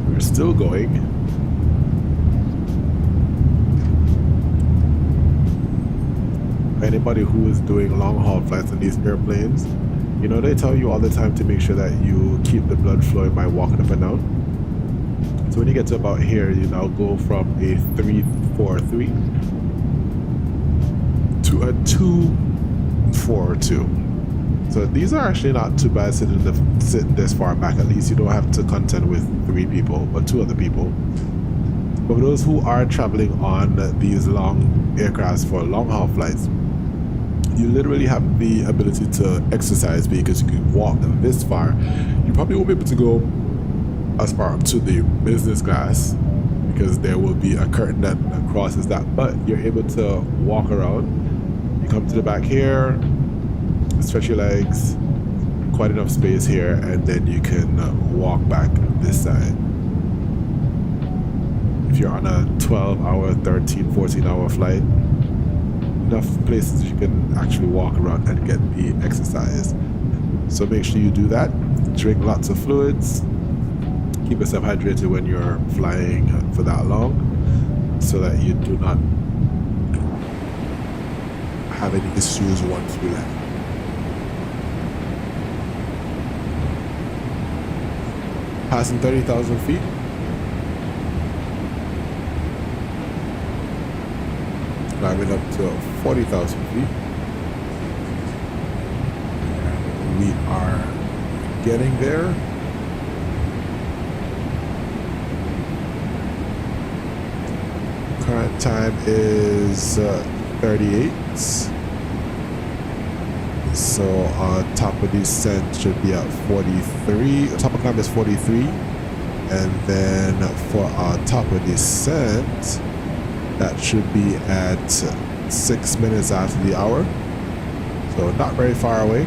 We're still going. Anybody who is doing long haul flights on these airplanes, you know, they tell you all the time to make sure that you keep the blood flowing by walking up and down. So when you get to about here, you now go from a 343 to a 242. So these are actually not too bad sitting this far back. At least you don't have to contend with 3 people, but 2 other people. But for those who are traveling on these long aircrafts for long haul flights, you literally have the ability to exercise because you can walk this far. You probably won't be able to go as far up to the business class because there will be a curtain that crosses that, but you're able to walk around. You come to the back here, stretch your legs, quite enough space here, and then you can walk back this side. If you're on a 12-hour, 13, 14-hour flight, enough places you can actually walk around and get the exercise. So make sure you do that. Drink lots of fluids. Keep yourself hydrated when you're flying for that long, so that you do not have any issues once we land. Passing 30,000 feet. Climbing up to 40,000 feet. We are getting there. Current time is 38. So top of descent should be at 43. Top of climb is 43. And then for our top of descent, that should be at 6 minutes after the hour. So not very far away.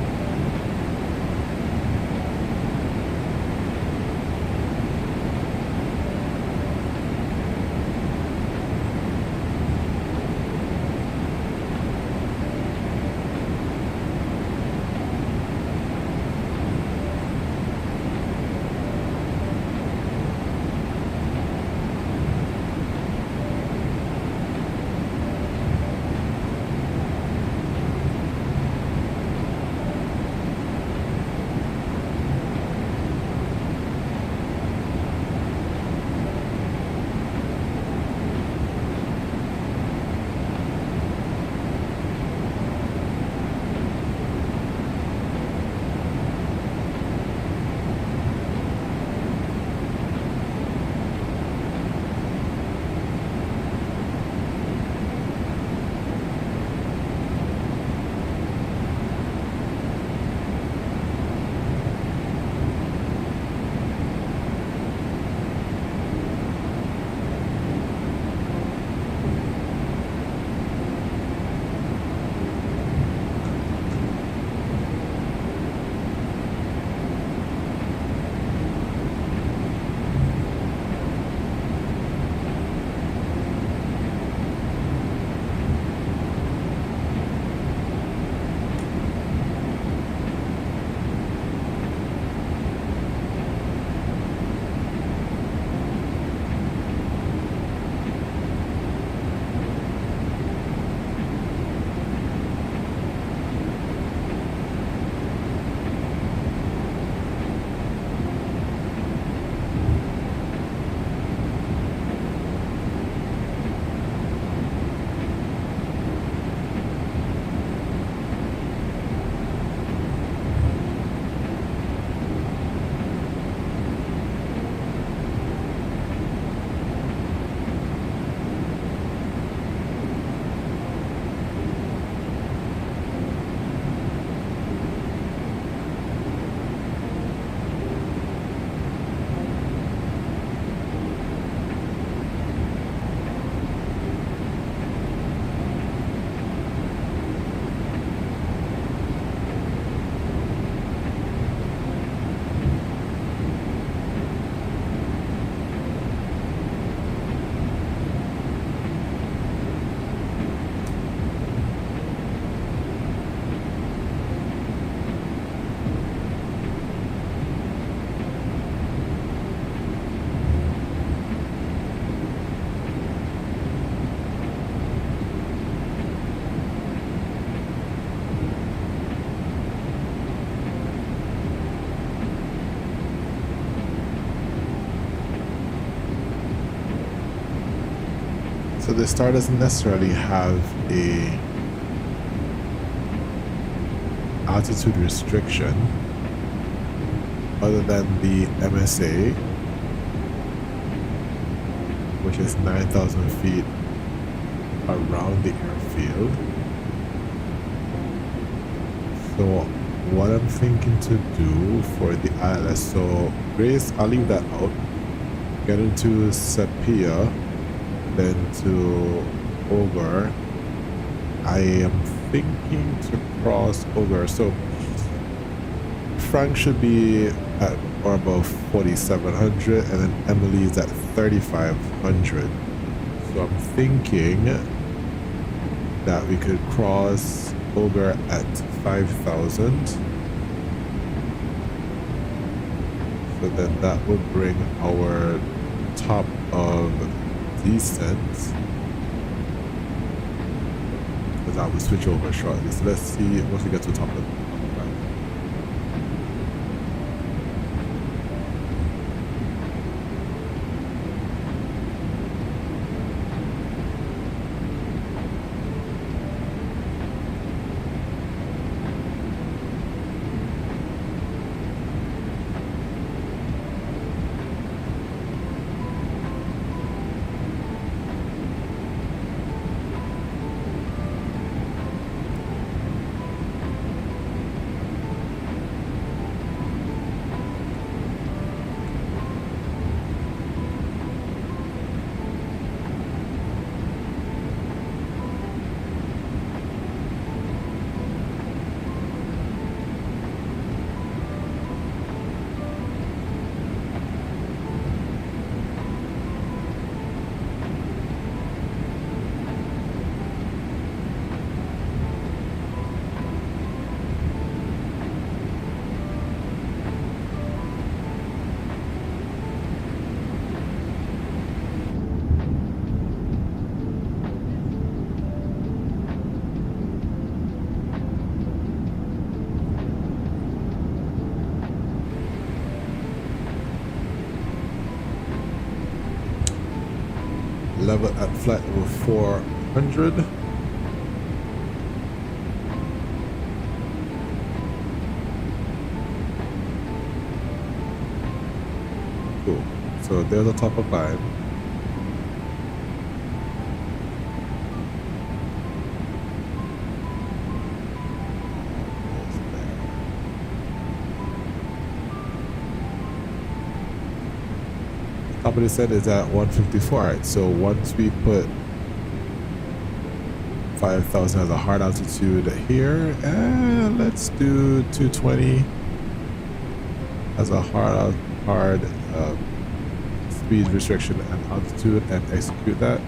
So the star doesn't necessarily have a altitude restriction other than the MSA, which is 9,000 feet around the airfield. So what I'm thinking to do for the Aylex, so Grace, I'll leave that out. Get into Sepia, then to Ogre. I am thinking to cross Ogre. So Frank should be at or above 4,700, and then Emily's at 3,500. So I'm thinking that we could cross Ogre at 5,000. So then that would bring our top of descent. Because I will switch over shortly. So let's see once we get to the top of the level at flight level 400. Cool. So there's the top of line. Top of the set is at 154. Right, so once we put 5,000 as a hard altitude here, and let's do 220 as a hard speed restriction and altitude, and execute that,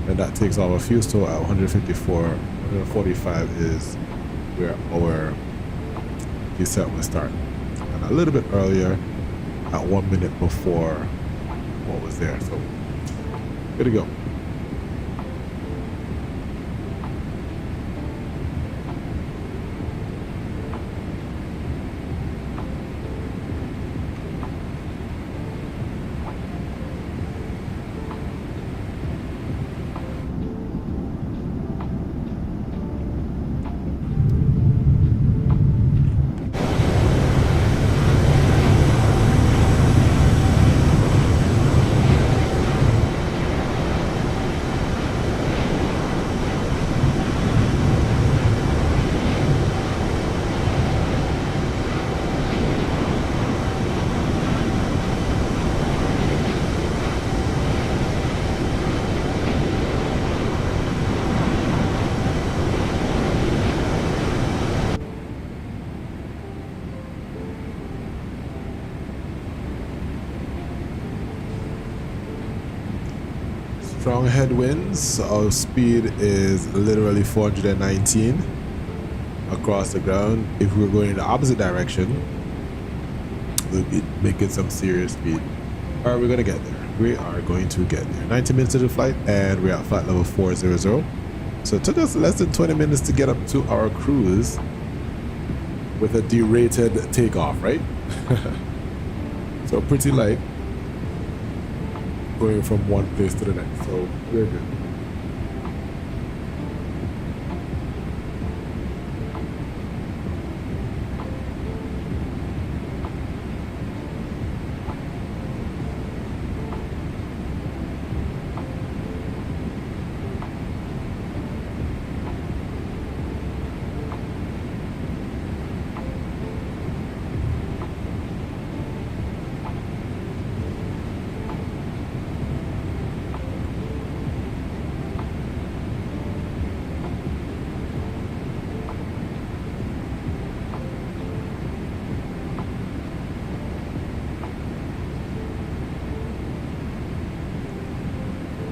and that takes all our fuel. So at 154, 145 is where our descent will start, and a little bit earlier at 1 minute before what was there. So good to go. Strong headwinds. Our speed is literally 419 across the ground. If we're going in the opposite direction, we'll be making some serious speed. All right, we're gonna get there. We are going to get there. 90 minutes to the flight, and we're at flight level 400. So it took us less than 20 minutes to get up to our cruise with a derated takeoff, right? So pretty light. going from one place to the next, so we're good.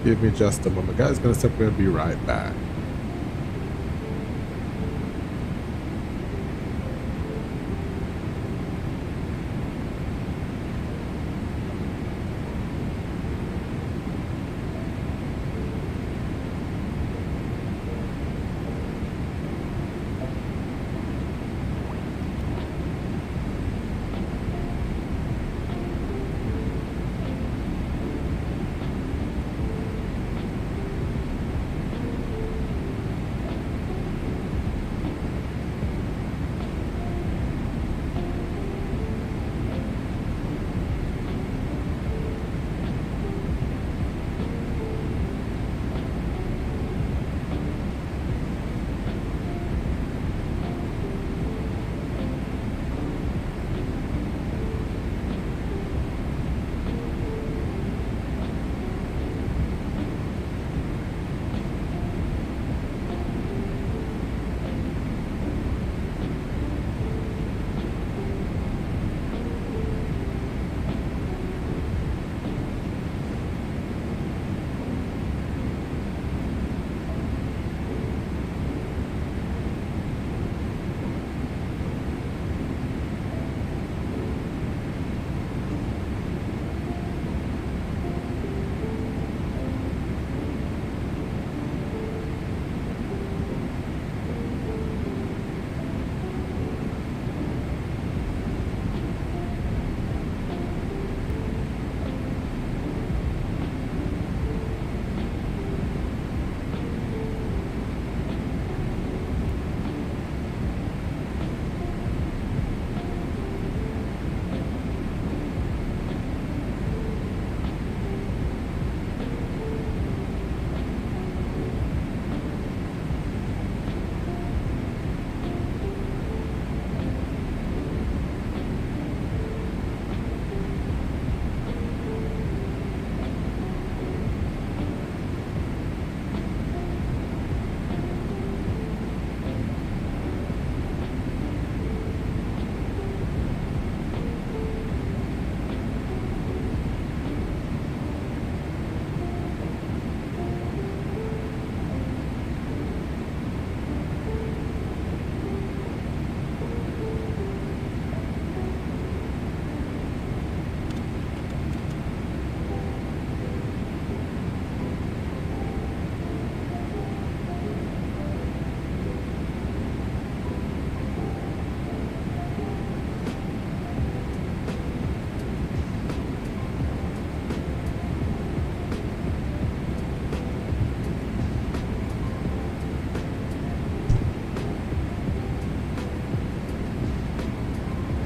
Give me just a moment, guys. Gonna step away and be right back.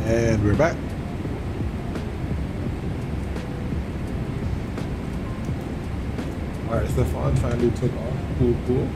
And we're back. All right, Stefan finally took off. Cool, cool.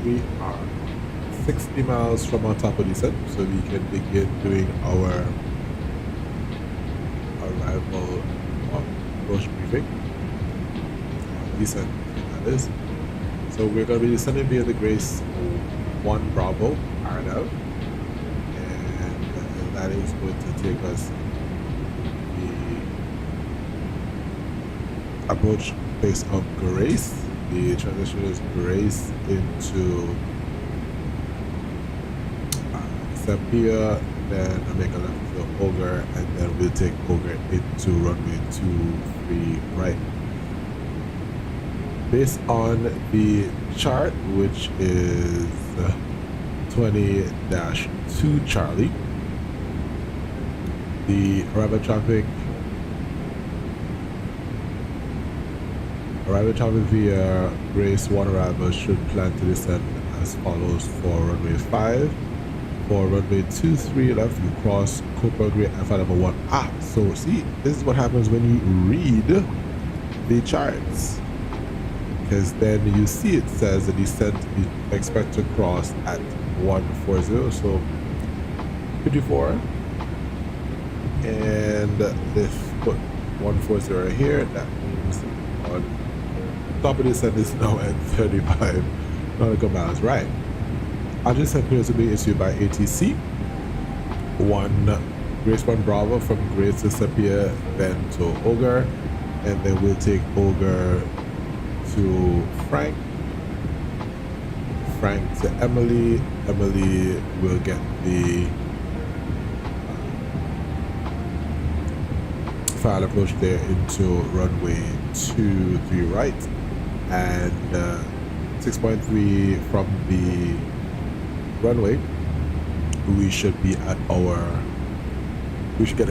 we are 60 miles from our top of descent, so we can begin doing our arrival approach briefing. Descent, that is. So we're going to be descending via the Grace 1 Bravo, iron out, and that is going to take us the approach place of Grace. The transition is Grace into Sepia, then I make a left to Ogre, and then we'll take Ogre into runway 23 right. Based on the chart, which is 20-2 Charlie, the arrival traffic via Grace 1 arrival should plan to descend as follows for runway 5. For runway 23 left, you cross Cooper Gray and flight level 1. So see, this is what happens when you read the charts. Because then you see it says the descent you expect to cross at 140, so 54, and if put 140 here, that means on top of the descent is now at 35 nautical miles. Right. Our descent clearance will be issued by ATC. Grace 1 Bravo from Grace to Sepia, then to Ogre, and then we'll take Ogre to Frank to Emily will get the final approach there into runway 23 right, and 6.3 from the runway we should get a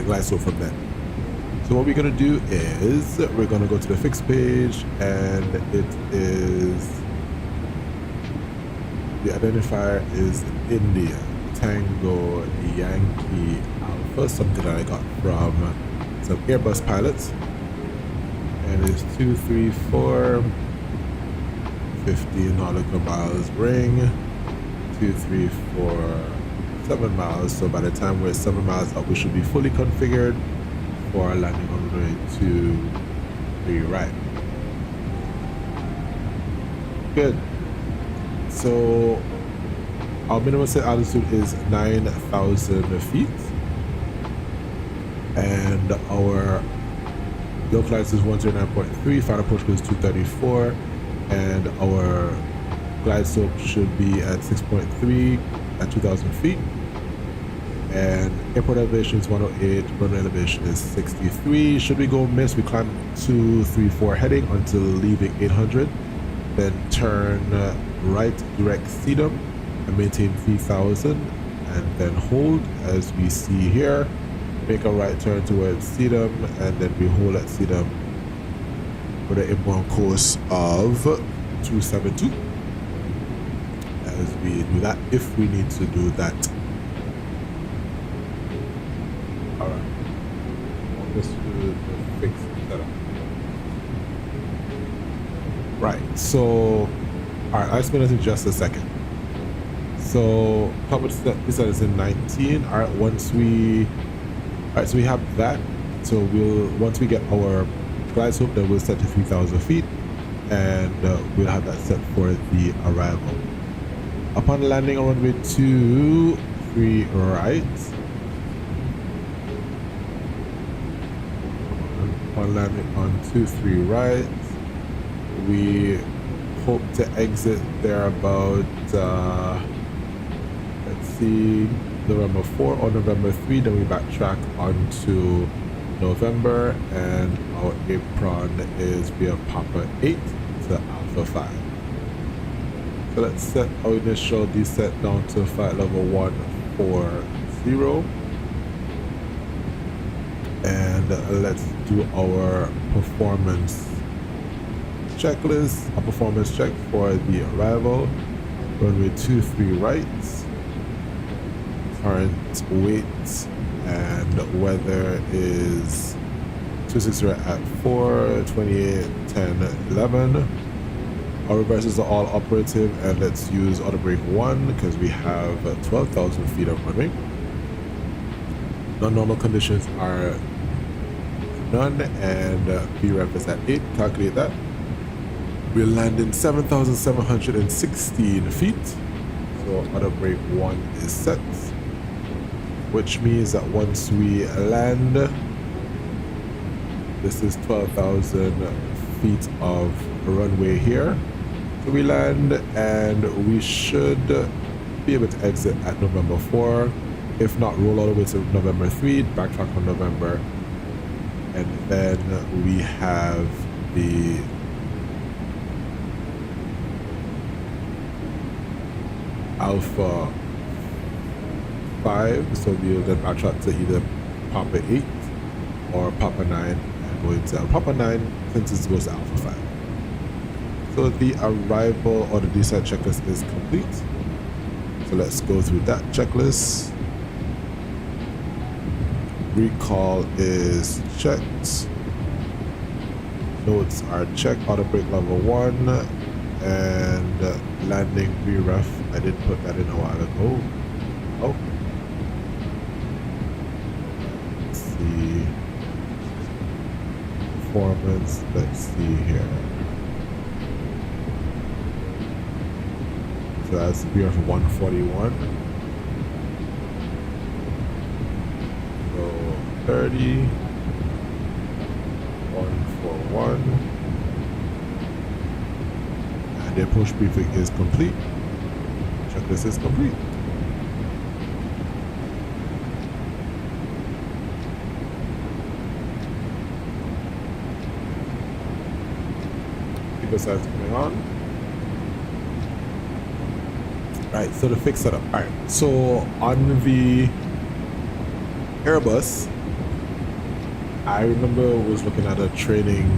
glide slope from that. So what we're going to do is we're going to go to the fixed page, and it is, the identifier is India Tango Yankee Alpha, something that I got from some Airbus pilots, and it's 234 50 nautical miles ring, 234 7 miles. So by the time we're 7 miles up, we should be fully configured for our landing on runway 23 right. Good. So our minimum set altitude is 9,000 feet, and our local altitude is 109.3. Final approach is 234, and our glide slope should be at 6.3 at 2,000 feet. And airport elevation is 108, runway elevation is 63. Should we go miss, we climb 234 heading until leaving 800, then turn right direct Sedum and maintain 3000, and then hold as we see here. Make a right turn towards Sedum, and then we hold at Sedum with an inbound course of 272 as we do that, if we need to do that. Alright, let's do the fixed setup. Right, so alright, I'll explain it in just a second. So top of this is in 19. Alright, so we have that. So once we get our glide slope, then we'll set to 3,000 feet, and we'll have that set for the arrival. Upon landing on runway 23 right, upon landing on 23 right, we hope to exit there about let's see, November 4 or November 3. Then we backtrack onto November, and our apron is via Papa 8 to Alpha 5. So let's set our initial descent down to flight level 140, and let's do our performance checklist, a performance check for the arrival. Runway 23 right, current weight and weather is 260 at 4, 28, 10, 11. Our reversers are all operative, and let's use auto brake 1 because we have 12,000 feet of runway. Non-normal conditions are none, and VRAM is at 8. Calculate that. We'll land in 7,716 feet. So auto brake 1 is set, which means that once we land, this is 12,000 feet of runway here. So we land and we should be able to exit at November 4. If not, roll all the way to November 3, backtrack on November. And then we have the Alpha 5. So we'll then backtrack to either Papa 8 or Papa 9 and go into Papa 9 since it goes to Alpha 5. So the arrival or the descent checklist is complete. So let's go through that checklist. Recall is checked. Notes are checked. Auto brake level 1 and landing VREF. I did put that in a while ago. Oh. Let's see. Performance. Let's see here. So that's VREF 141. So 30, 141. And the approach briefing is complete. Checklist is complete. Besides going on. Right, so the fix setup. All right, so on the Airbus, I remember I was looking at a training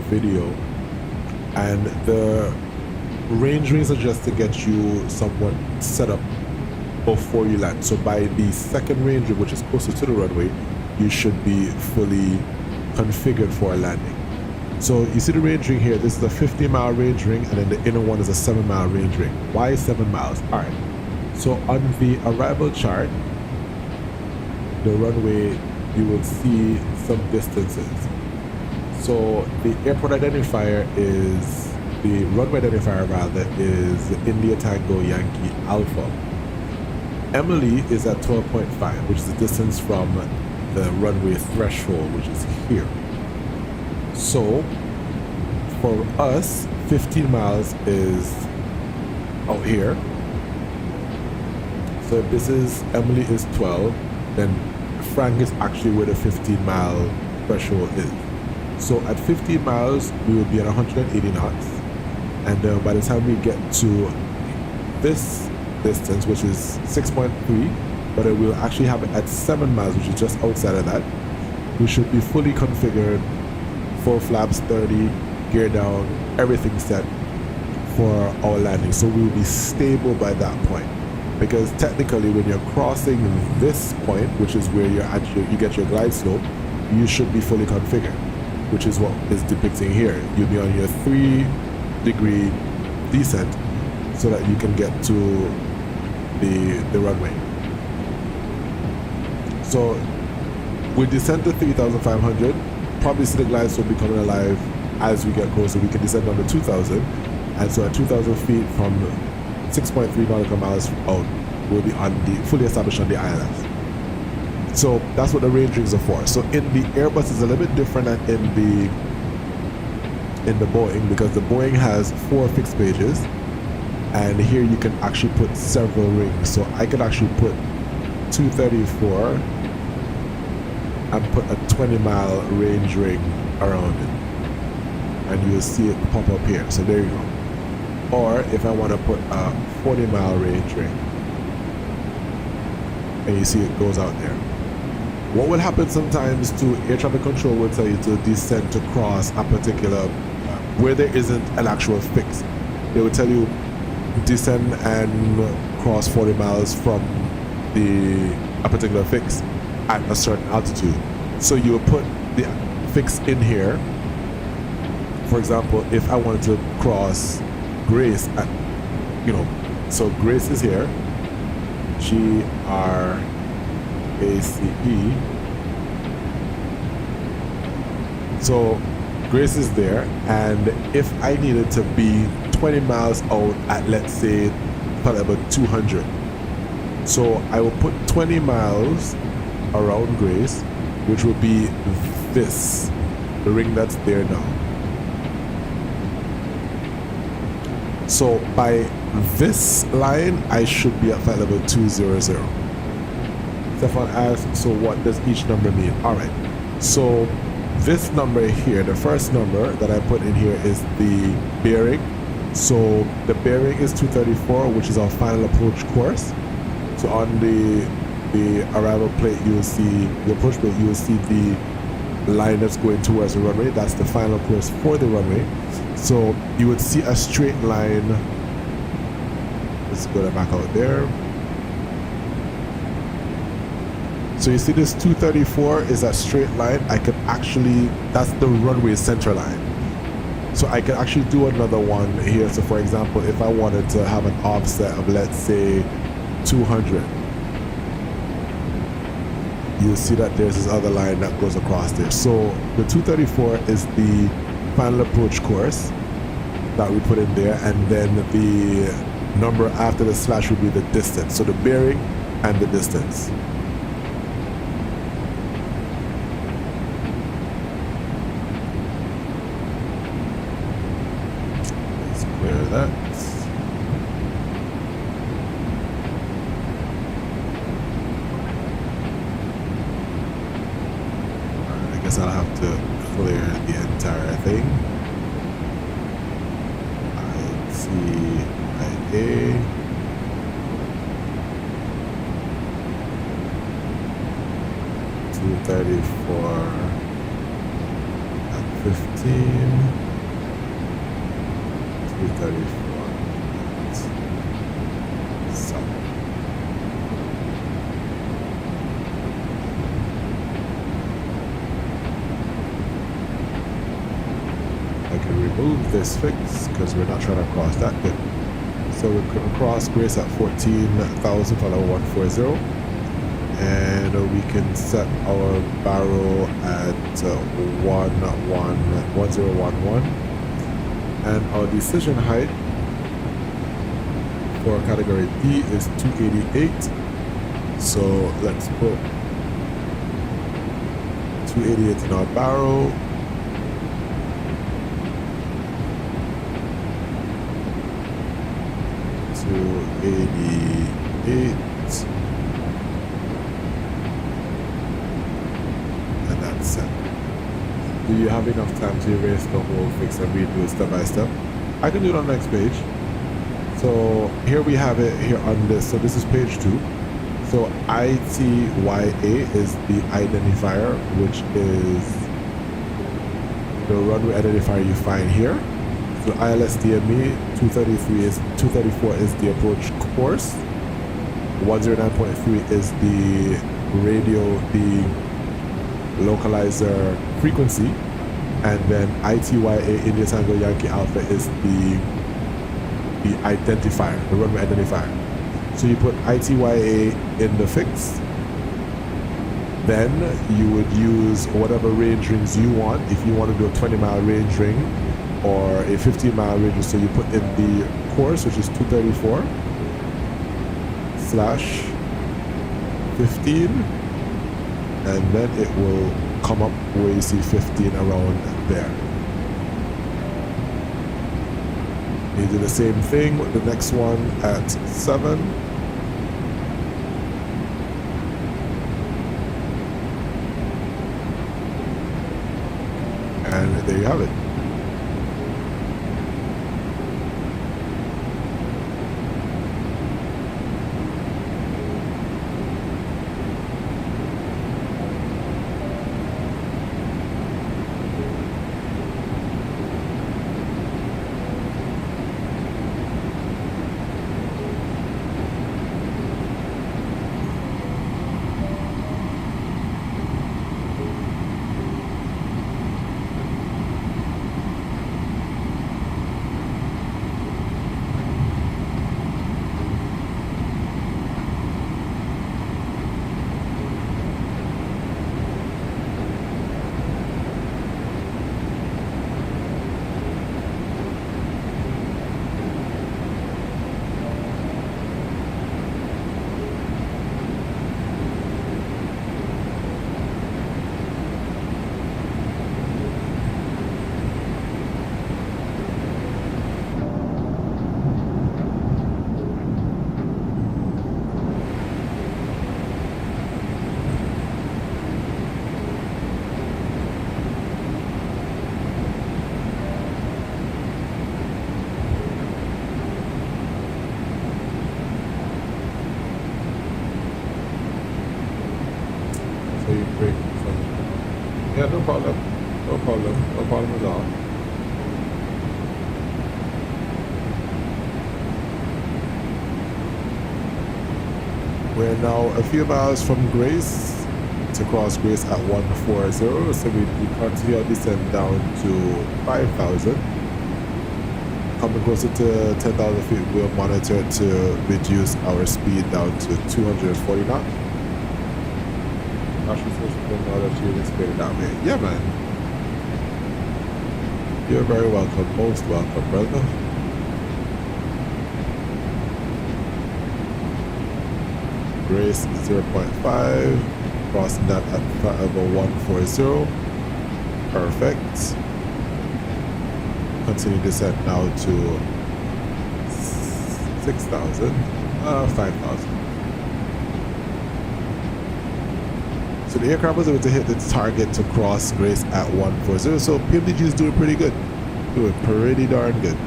video, and the range rings are just to get you somewhat set up before you land. So by the second range, which is closer to the runway, you should be fully configured for a landing. So you see the range ring here, this is a 50-mile range ring, and then the inner one is a 7-mile range ring. Why 7 miles? All right, so on the arrival chart, the runway, you will see some distances. So the airport identifier is, the runway identifier rather, is India Tango Yankee Alpha. Emily is at 12.5, which is the distance from the runway threshold, which is here. So for us, 15 miles is out here. So if this is, Emily is 12, then Frank is actually where the 15-mile threshold is. So at 15 miles, we will be at 180 knots. And by the time we get to this distance, which is 6.3, but it will actually have it at 7 miles, which is just outside of that, we should be fully configured, full flaps 30, gear down, everything set for our landing. So we will be stable by that point. Because technically when you're crossing this point, which is where you're at you get your glide slope, you should be fully configured, which is what is depicting here. You'll be on your 3-degree descent so that you can get to the runway. So we descend to 3,500, probably see the glide slope becoming alive as we get closer. We can descend under 2,000, and so at 2,000 feet from 6.3 nautical miles out, we'll be on the fully established on the Aylex. So that's what the range rings are for. So in the Airbus is a little bit different than in the Boeing, because the Boeing has 4 fixed pages, and here you can actually put several rings. So I could actually put 234 and put a 20-mile range ring around it, and you'll see it pop up here. So there you go. Or if I want to put a 40-mile range ring, and you see it goes out there. What will happen sometimes to air traffic control will tell you to descend to cross a particular, where there isn't an actual fix. They will tell you descend and cross 40 miles from a particular fix at a certain altitude. So you will put the fix in here for example, if I wanted to cross Grace at, you know, so Grace is here, Grace. So Grace is there, and if I needed to be 20 miles out at, let's say, probably about 200, so I will put 20 miles around Grace, which will be this, the ring that's there now. So by this line, I should be at flight level 200. Stefan asks, so what does each number mean? All right, so this number here, the first number that I put in here is the bearing. So the bearing is 234, which is our final approach course. So on the arrival plate, you will see the approach plate, you will see the line that's going towards the runway. That's the final course for the runway. So you would see a straight line. Let's go back out there. So you see this 234 is a straight line. I could actually, that's the runway center line. So I could actually do another one here. So for example, if I wanted to have an offset of, let's say, 200, you'll see that there's this other line that goes across there. So the 234 is the final approach course that we put in there, and then the number after the slash would be the distance. So the bearing and the distance. Let's clear that. I guess I'll have to clear the entire thing. IA 234 at 15, 234 at 7. I can remove this fix because we're not trying to cross that bit. So we can cross Grace at 14,000 for level 140, and we can set our barrel at 1011, and our decision height for category D is 288. So let's put 288 in our barrel. 288, and that's set. Do you have enough time to erase the whole fix and redo it step by step? I can do it on the next page. So here we have it here on this. So this is page 2. So ITYA is the identifier, which is the runway identifier you find here. So ILSDME 234 is the approach course. 109.3 is the radio, the localizer frequency, and then ITYA India Tango Yankee Alpha is the identifier, the runway identifier. So you put ITYA in the fix, then you would use whatever range rings you want. If you want to do a 20-mile range ring or a 15-mile range, so you put in the course, which is 234 / 15, and then it will come up where you see 15 around there. You do the same thing with the next one at 7. And there you have it. problem. No problem. No problem at all. We're now a few miles from Grace to cross Grace at 140, so we continue our descent down to 5,000. Coming closer to 10,000 feet, we'll monitor it to reduce our speed down to 240 knots. Gosh, we're supposed to know that you explained it that way. Yeah, man. You're very welcome. Most welcome, brother. Grace 0.5, crossing that at 140. Perfect. Continue descent now to 6,000, 5,000. So the aircraft was able to hit its target to cross Grace at 140. So PMDG is doing pretty good, doing pretty darn good.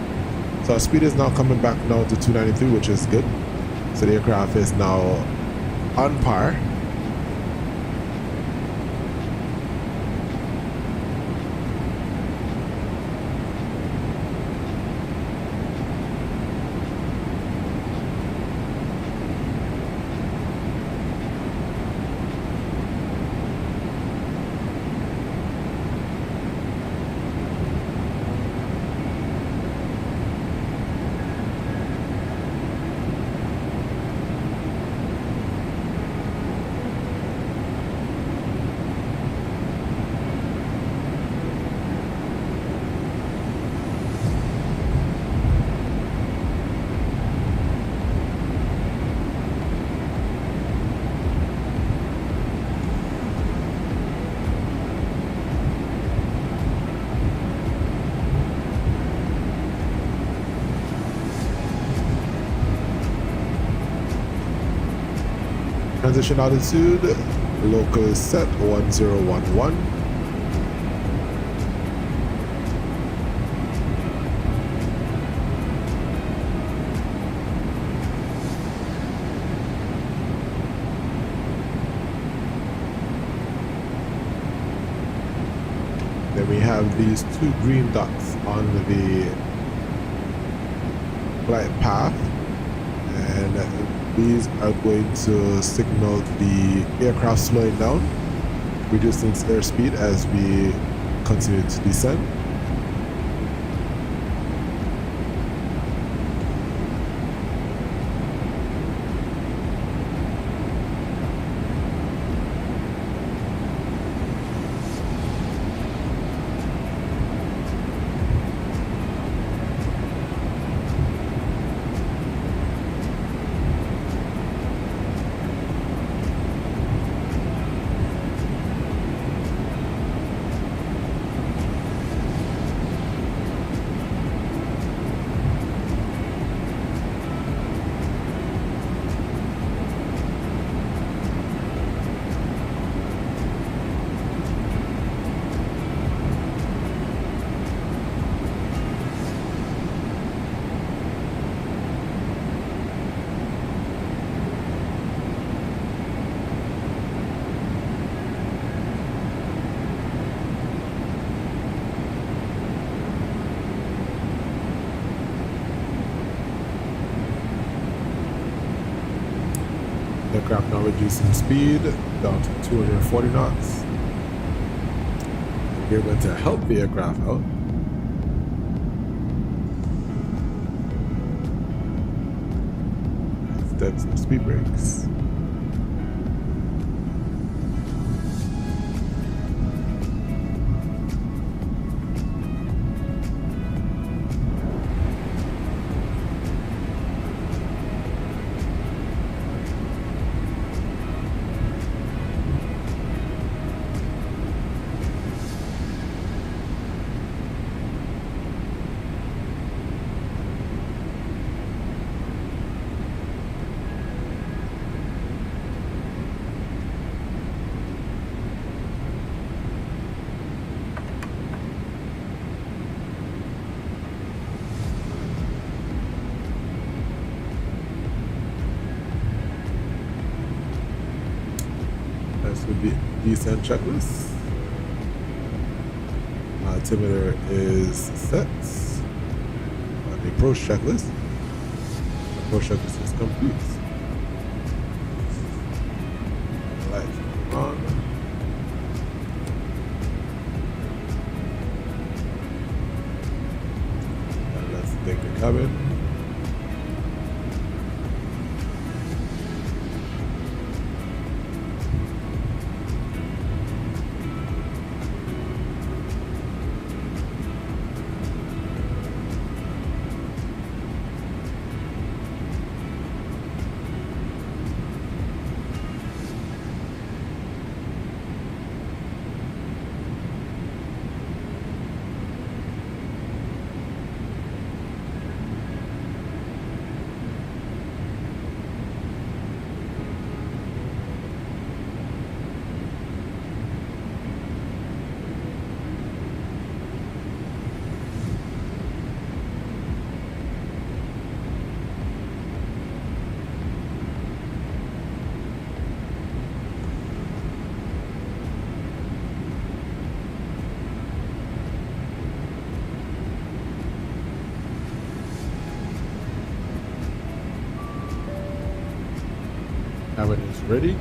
So our speed is now coming back now to 293, which is good. So the aircraft is now on par. Transition altitude, local set 1011. Then we have these two green dots on the flight path, and these are going to signal the aircraft slowing down, reducing its airspeed as we continue to descend. Aircraft now reducing speed down to 240 knots. We're going to help the aircraft out. Instead, some speed brakes. With the descent checklist. altimeter is set. The approach checklist. The approach checklist is complete. Lights on. And let's take the cabin. Cabin is ready.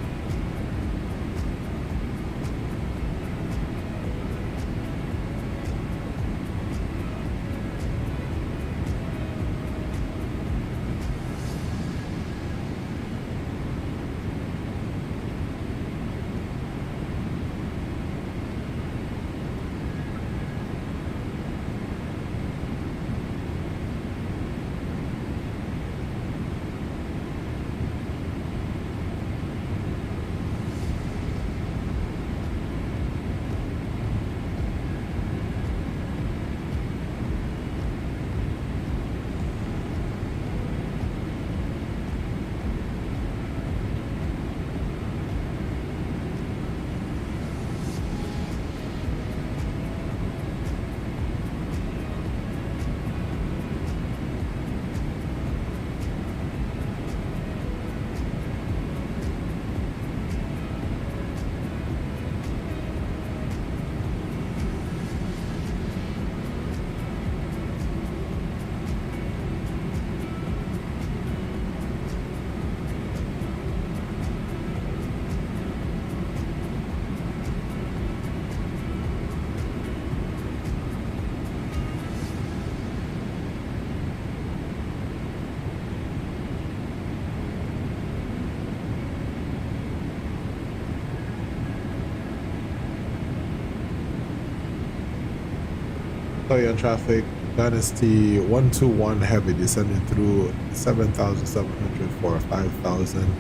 On traffic, Dynasty 121 heavy descending through 7,700 for 5,000.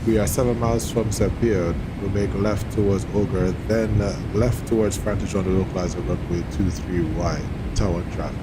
We are 7 miles from Sepier. We'll make left towards Ogre, then left towards frontage on the localizer runway 23Y. Tower traffic.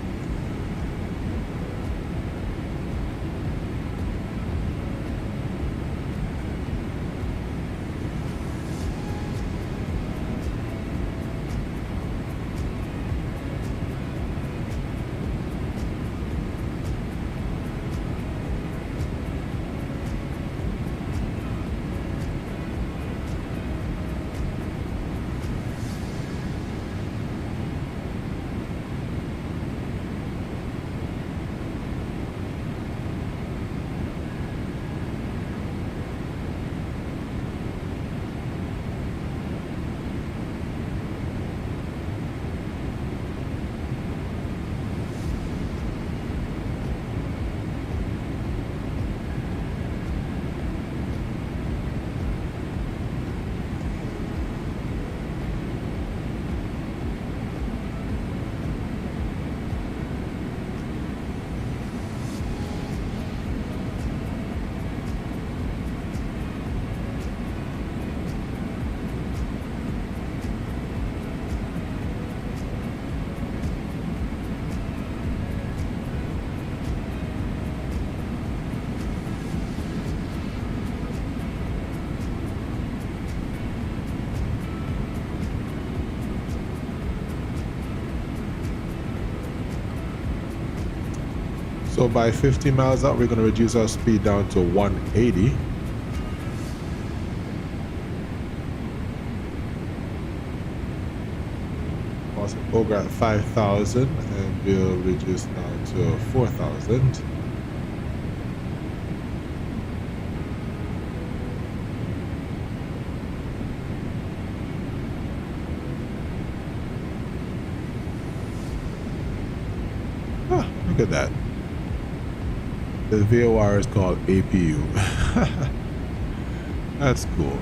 So by 50 miles out, we're going to reduce our speed down to 180. over at 5,000 and we'll reduce now to 4,000. Ah, look at that. The VOR is called APU. That's cool.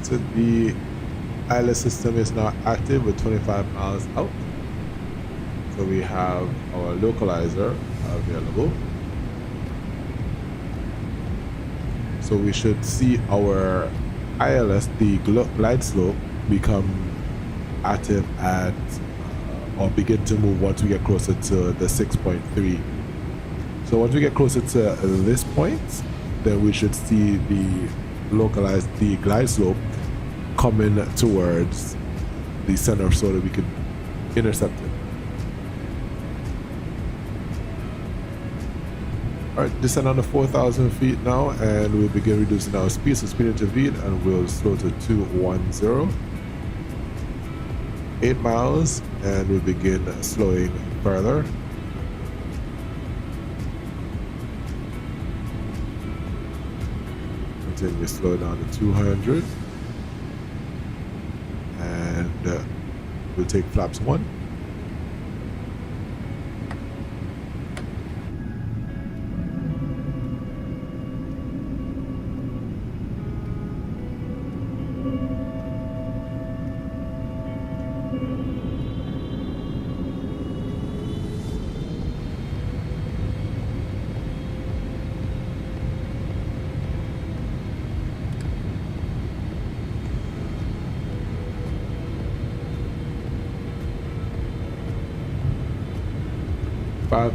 So the Aylex system is now active with 25 miles out. So we have our localizer available. So we should see our Aylex, the glide slope, become active at or begin to move once we get closer to the 6.3. So once we get closer to this point, then we should see the glide slope coming towards the center so that we can intercept it. Alright, descend on the 4,000 feet now and we'll begin reducing our speed. So speed intervene and we'll slow to 210. 8 miles and we'll begin slowing further. Continue slow down to 200 and we'll take flaps 1.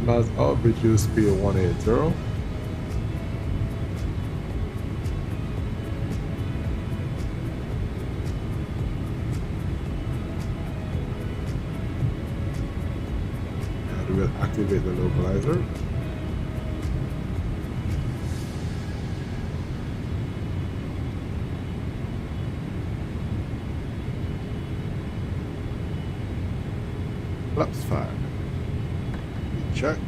Miles out, reduce speed 180. And we'll activate the localizer. Flaps 5. Check.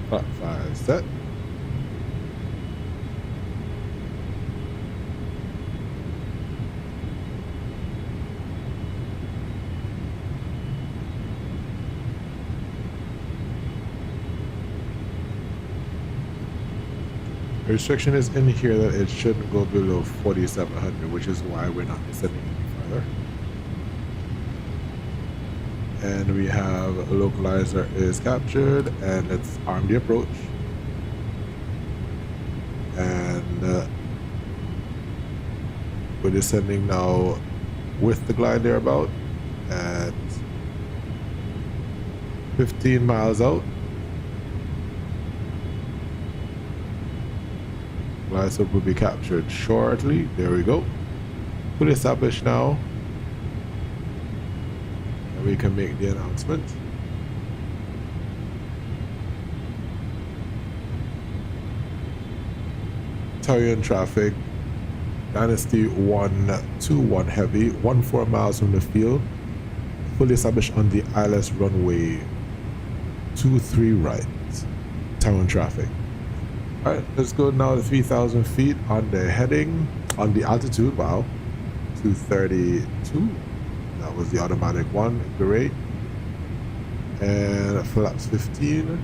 Flap 5 set. The restriction is in here that it shouldn't go below 4,700, which is why we're not descending any further. And we have a localizer is captured and let's arm the approach. And we're descending now with the glide thereabout at 15 miles out. Glide slope will be captured shortly. There we go. Fully established now. And we can make the announcement. Tarian traffic. Dynasty 121 heavy. 14 miles from the field. Fully established on the Aylex runway 23 right. Tarian traffic. Alright, let's go now to 3,000 feet on the heading, on the altitude, wow, 232, that was the automatic one, great, and flaps 15,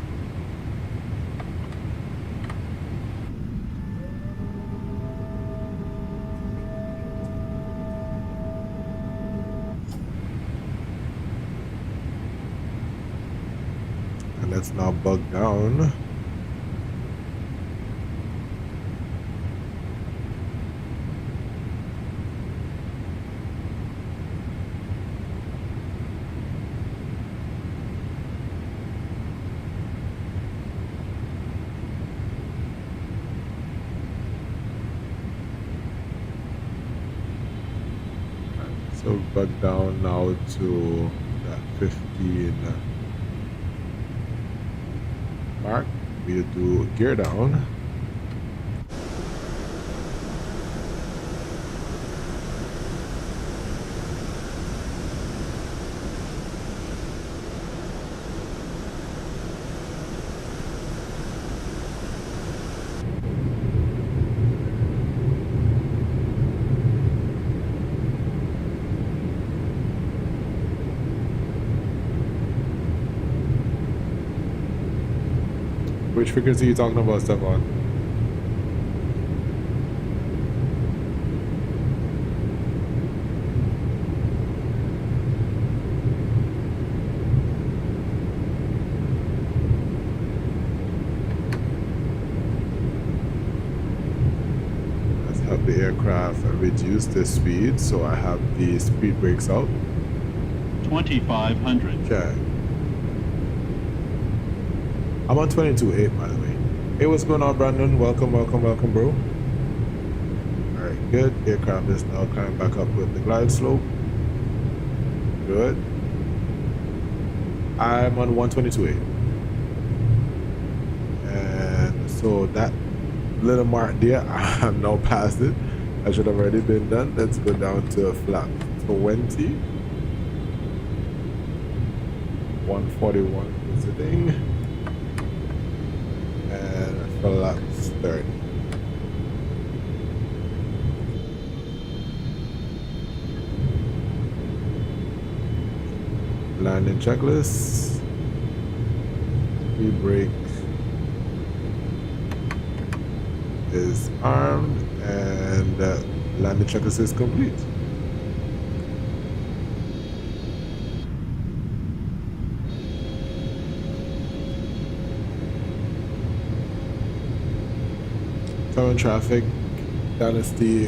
Let's now bug down. So bug down now to that 15 mark. We'll do gear down. Which frequency are you talking about, Stefan? Let's have the aircraft reduce the speed, so I have the speed brakes out. 2,500. Okay. I'm on 22.8, by the way. Hey, what's going on, Brandon? Welcome, bro. All right, good. Aircraft is now climbing back up with the glide slope. Good. I'm on 122.8. And so that little mark there, I'm now past it. I should have already been done. Let's go down to a flat 20. 141 visiting. And flat 30. Landing checklist. Speed brake is armed, and landing checklist is complete. Current traffic, Dynasty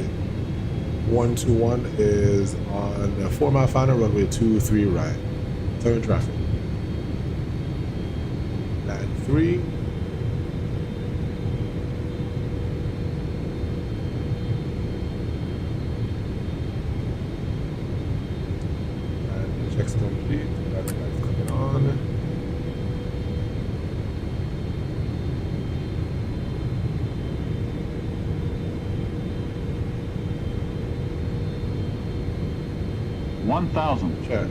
121 is on 4 mile final runway 23 right. Current traffic. Land 3. And checks complete. Battery lights coming on. $1,000. Check.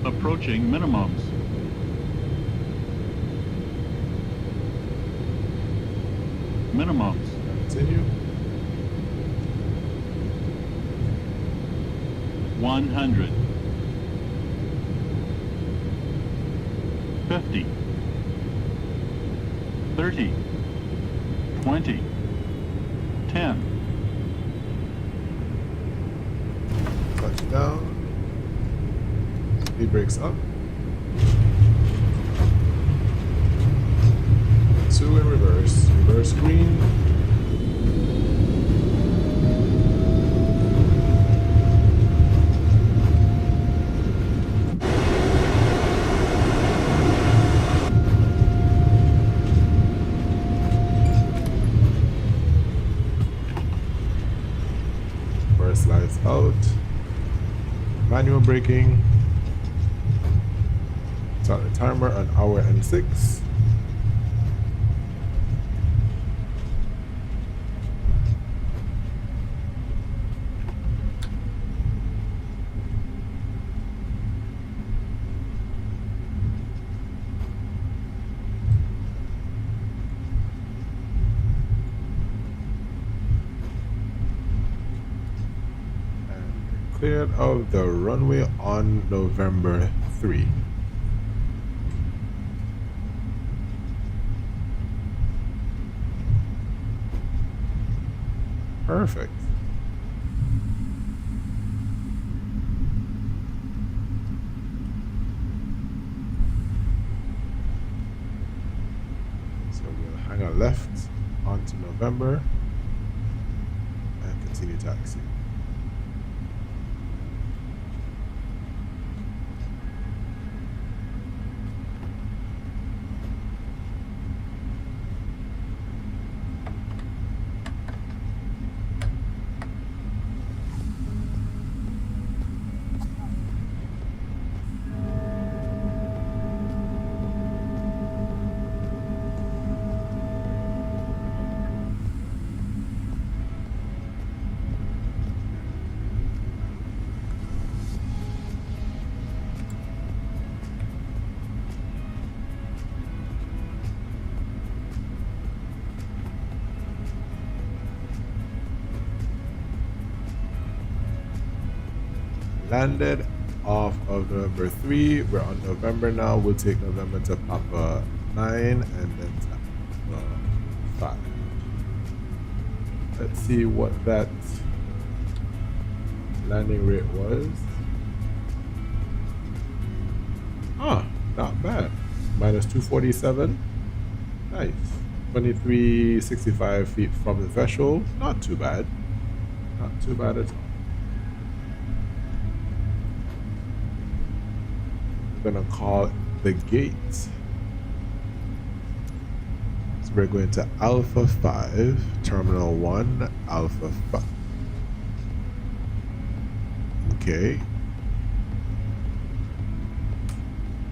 Approaching minimums. Minimums. Continue. 100. 50. 30. 20. 10. Touchdown. Speed brakes up. 2 in reverse. Reverse green. First light out. Manual braking. Start the timer, an hour and 6. Cleared of the runway on November 3. Perfect. So we'll hang a left onto November and continue taxi. Landed off of November 3. We're on November now. We'll take November to Papa 9 and then to Papa 5. Let's see what that landing rate was. Not bad. Minus 247. Nice. 2365 feet from the threshold. Not too bad. Not too bad at all. Gonna call the gate. So we're going to Alpha 5, Terminal 1, Alpha 5. Okay.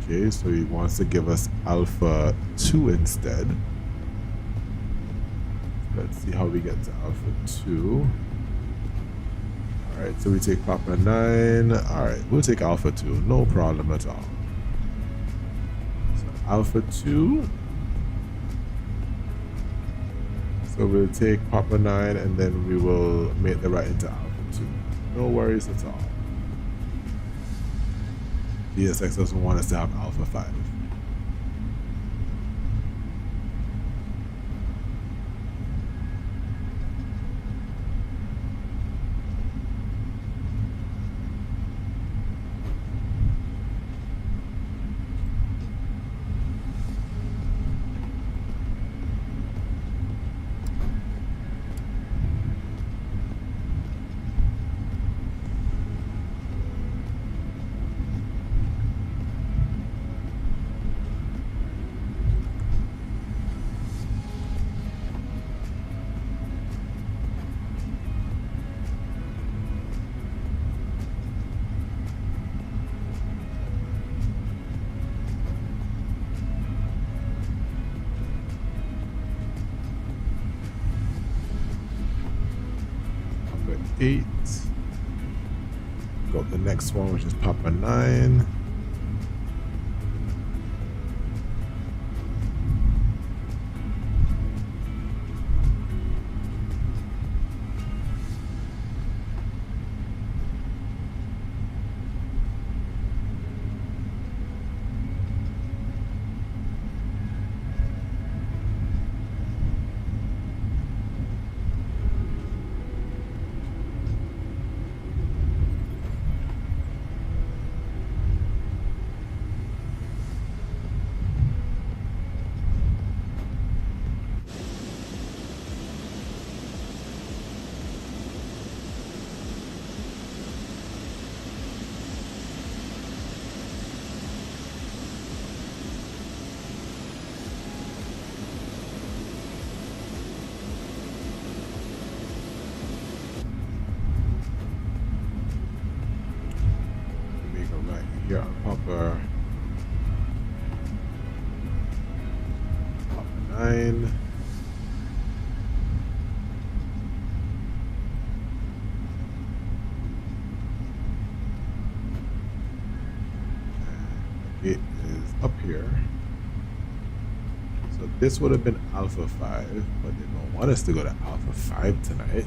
Okay, so he wants to give us Alpha 2 instead. Let's see how we get to Alpha 2. Alright, so we take Papa 9. Alright, we'll take Alpha 2. No problem at all. Alpha 2. So we'll take Papa 9 and then we will make the right into Alpha 2. No worries at all. DSX doesn't want us to have Alpha 5. Papa 8. Got the next one, which is Papa 9. line. And it is up here. So this would have been Alpha 5, but they don't want us to go to Alpha 5 tonight.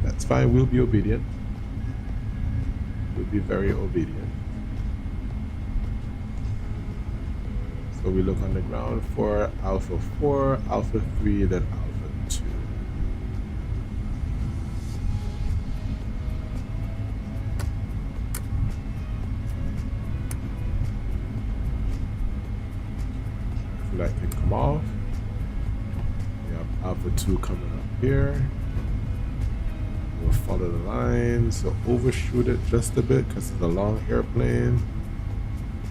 That's fine, we'll be obedient. We'll be very obedient. So we look on the ground for Alpha 4, Alpha 3, then Alpha 2. That can come off. We have Alpha 2 coming up here. We'll follow the line, so overshoot it just a bit because it's a long airplane,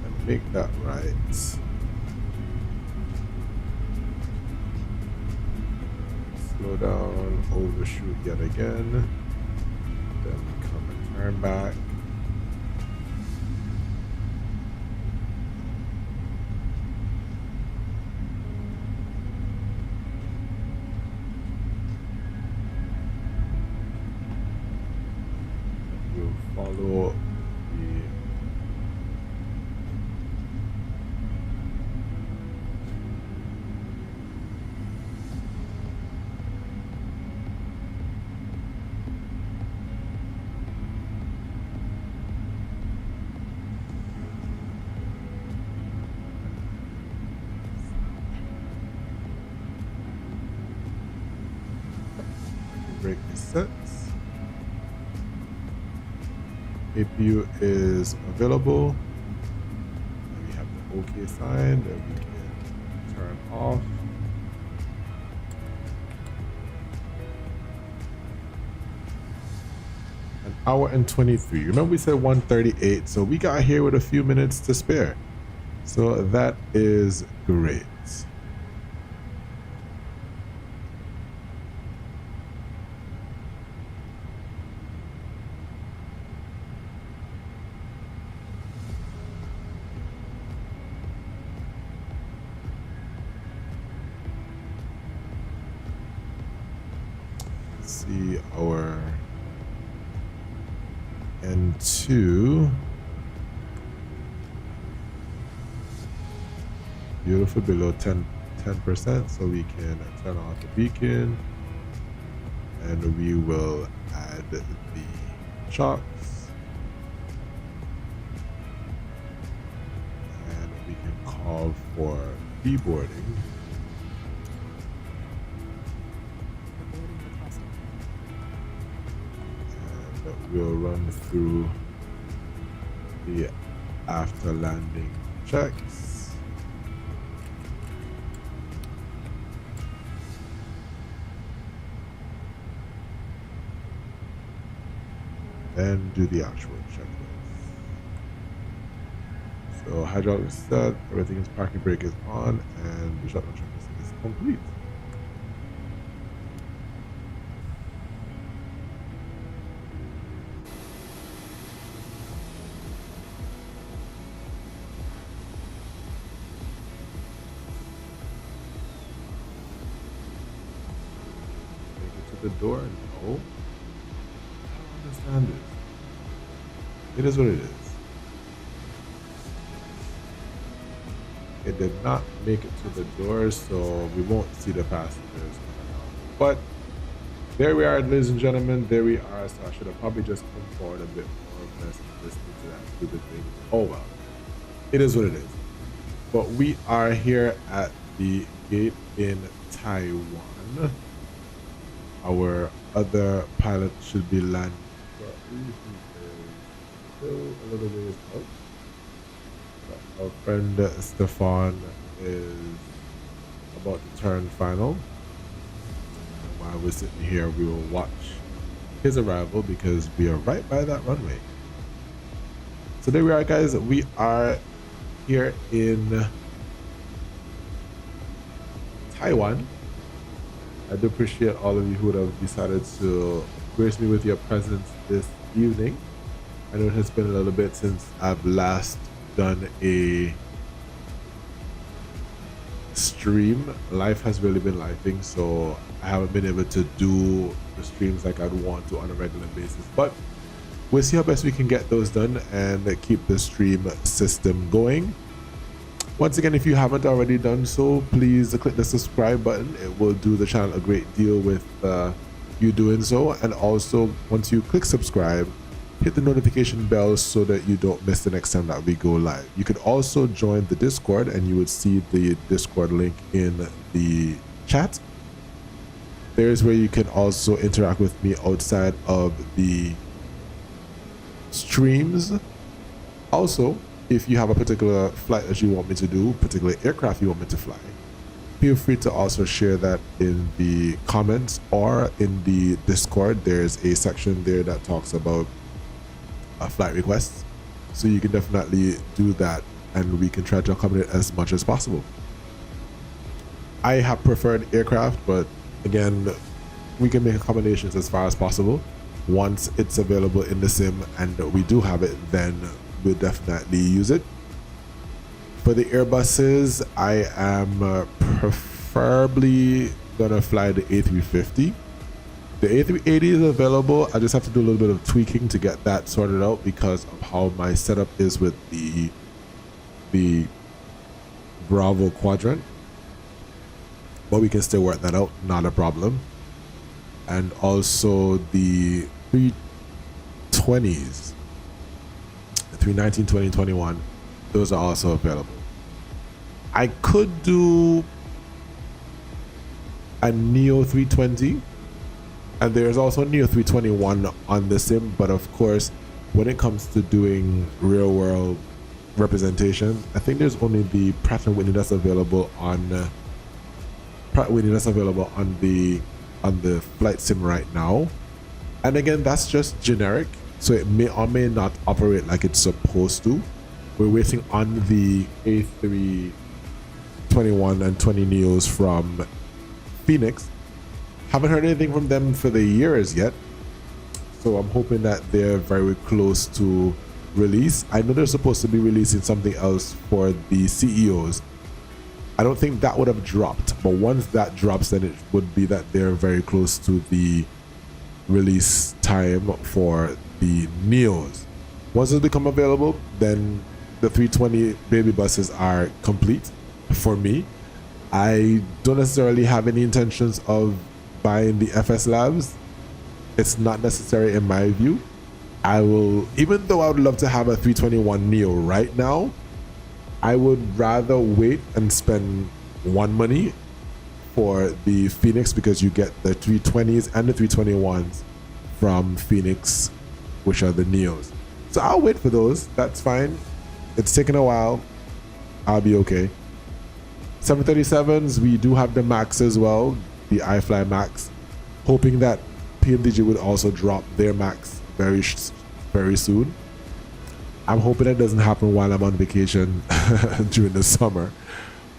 and make that right. Slow down, overshoot yet again. Then we come and turn back. Follow the brake is set. APU is available. And we have the OK sign that we can turn off. An hour and 23. Remember we said 1:38, so we got here with a few minutes to spare. So that is great. See our N2. Beautiful, below 10%, so we can turn off the beacon, and we will add the shocks, and we can call for deboarding. We'll run through the after landing checks. Then do the actual checklist. So hydraulic is set, everything is parking brake is on, and the shutdown checklist is complete. The door? No. I don't understand this. It is what it is. It did not make it to the door, so we won't see the passengers coming out. But there we are, ladies and gentlemen. There we are. So I should have probably just come forward a bit more less listening to that stupid thing. Oh well. It is what it is. But we are here at the gate in Taiwan. Our other pilot should be landing. Still a little ways out. But our friend Stefan is about to turn final. And while we're sitting here, we will watch his arrival because we are right by that runway. So there we are, guys. We are here in Taiwan. I do appreciate all of you who would have decided to grace me with your presence this evening. I know it has been a little bit since I've last done a stream. Life has really been lifing, so I haven't been able to do the streams like I'd want to on a regular basis, but we'll see how best we can get those done and keep the stream system going. Once again, if you haven't already done so, please click the subscribe button. It will do the channel a great deal with you doing so. And also, once you click subscribe, hit the notification bell so that you don't miss the next time that we go live. You could also join the Discord, and you would see the Discord link in the chat. There's where you can also interact with me outside of the streams. Also, if you have a particular flight that you want me to do, particular aircraft you want me to fly, feel free to also share that in the comments or in the Discord. There's a section there that talks about flight requests, so you can definitely do that and we can try to accommodate as much as possible. I have preferred aircraft, but again, we can make accommodations as far as possible. Once it's available in the sim and we do have it, then we'll definitely use it. For the Airbuses, I am preferably gonna fly the A350. The A380 is available. I just have to do a little bit of tweaking to get that sorted out because of how my setup is with the Bravo quadrant, but we can still work that out, not a problem. And also the 320s, 319, 20, 21, those are also available. I could do a Neo 320, and there's also a Neo 321 on the sim, but of course, when it comes to doing real world representation, I think there's only the Pratt & Whitney that's available on the flight sim right now. And again, that's just generic, so it may or may not operate like it's supposed to. We're waiting on the A321 and 20 Neos from Phoenix. Haven't heard anything from them for the years yet, so I'm hoping that they're very close to release. I know they're supposed to be releasing something else for the CEOs. I don't think that would have dropped, but once that drops, then it would be that they're very close to the release time for the Neos. Once those become available, then the 320 baby buses are complete for me. I don't necessarily have any intentions of buying the FS Labs. It's not necessary in my view. I will, even though I would love to have a 321 Neo right now, I would rather wait and spend one money for the Phoenix, because you get the 320s and the 321s from Phoenix, which are the Neos. So I'll wait for those. That's fine. It's taken a while. I'll be okay. 737s, we do have the Max as well, the iFly Max. Hoping that PMDG would also drop their Max very soon. I'm hoping that doesn't happen while I'm on vacation during the summer,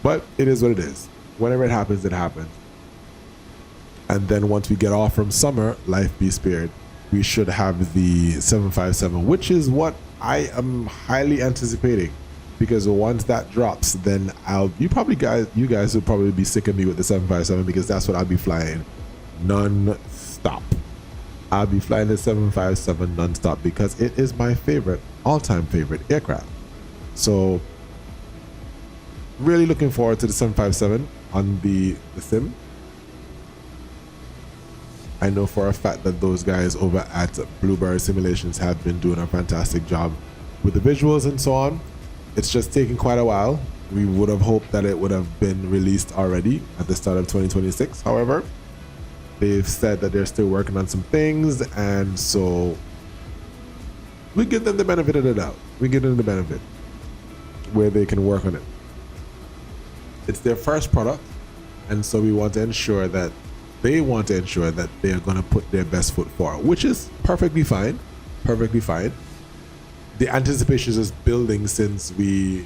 but it is what it is. Whenever it happens, it happens. And then once we get off from summer, life be spared, we should have the 757, which is what I am highly anticipating, because once that drops, then you guys will probably be sick of me with the 757, because that's what I'll be flying non-stop. I'll be flying the 757 non-stop because it is my favorite, all-time favorite aircraft. So really looking forward to the 757 on the sim. I know for a fact that those guys over at Blueberry Simulations have been doing a fantastic job with the visuals and so on. It's just taking quite a while. We would have hoped that it would have been released already at the start of 2026. However, they've said that they're still working on some things, and so we give them the benefit of the doubt. We give them the benefit where they can work on it. It's their first product, and so we want to ensure that they are going to put their best foot forward, which is perfectly fine. Perfectly fine. The anticipation is just building since we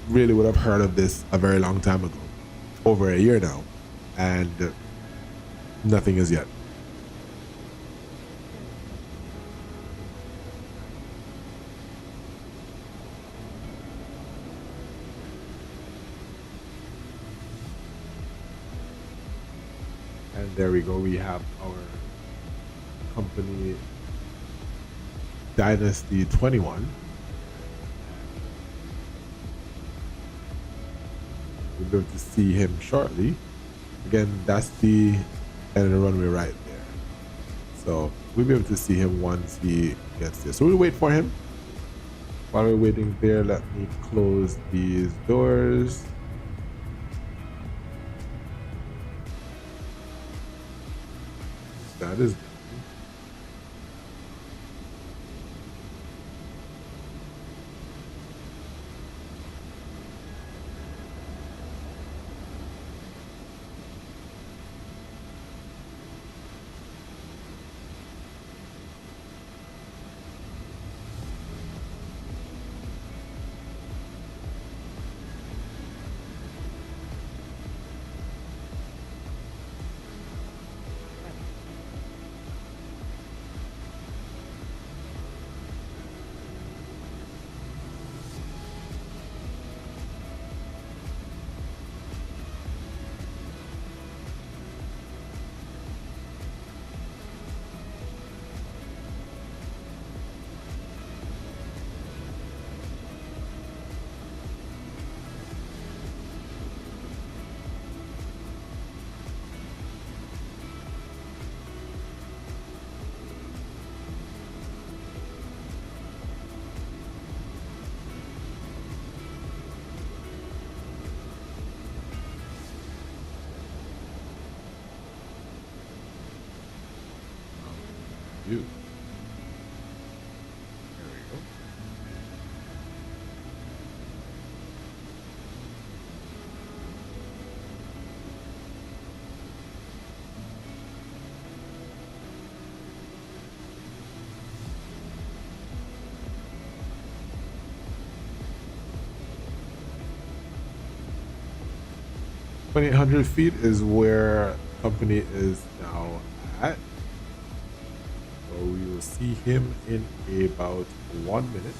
really would have heard of this a very long time ago, over a year now, and nothing as yet. And there we go. We have our company Dynasty 21. We'll be able to see him shortly. Again, that's the end of the runway right there. So we'll be able to see him once he gets there. So we'll wait for him. While we're waiting there, let me close these doors. That is done. You. There we go. $2,800 is where company is now at. So we will see him in about 1 minute.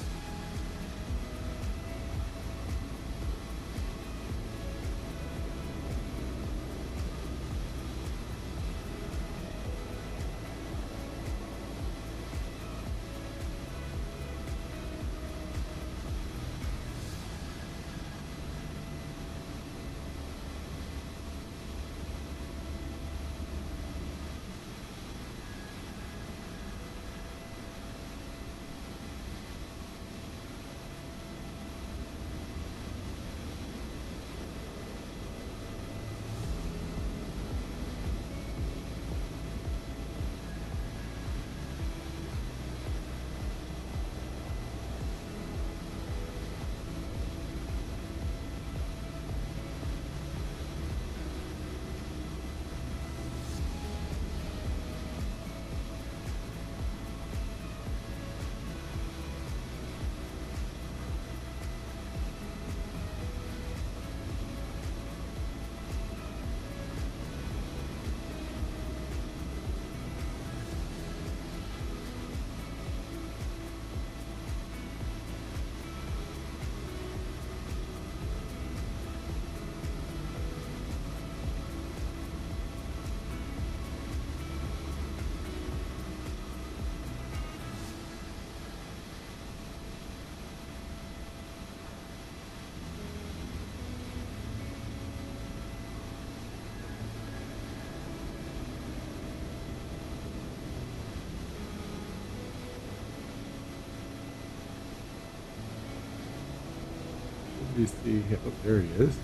We see him. Oh, there he is.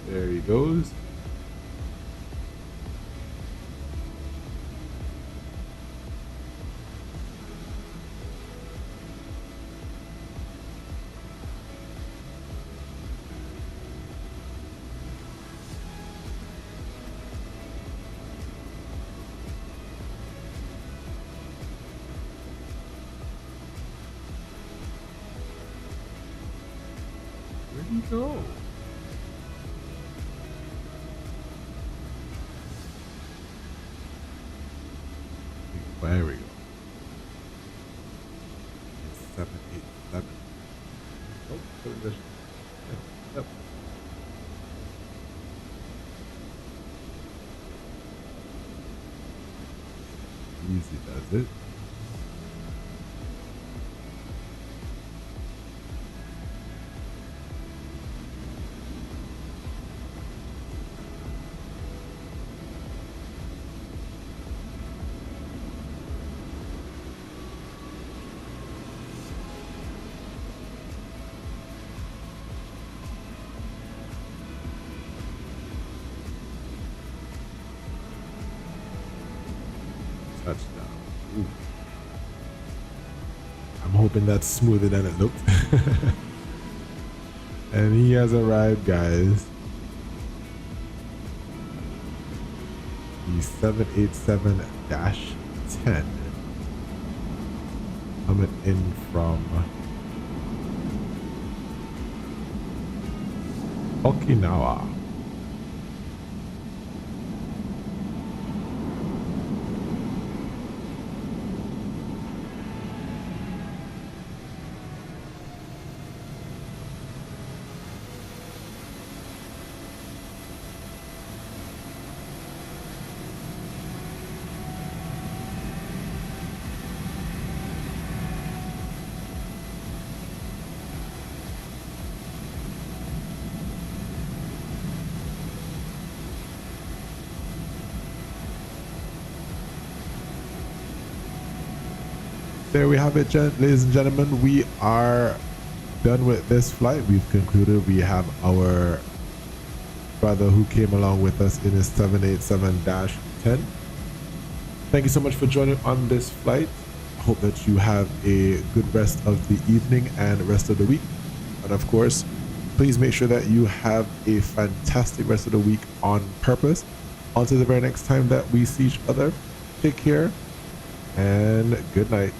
There he goes. Where'd he go? There we go. 787. Oh, put it this. Yep. usually does it. Touchdown. Ooh. I'm hoping that's smoother than it looked. And he has arrived, guys. The 787-10 coming in from Okinawa. There we have it, ladies and gentlemen. We are done with this flight. We've concluded. We have our brother who came along with us in his 787-10. Thank you so much for joining on this flight. I hope that you have a good rest of the evening and rest of the week. And of course, please make sure that you have a fantastic rest of the week on purpose. Until the very next time that we see each other, take care and good night.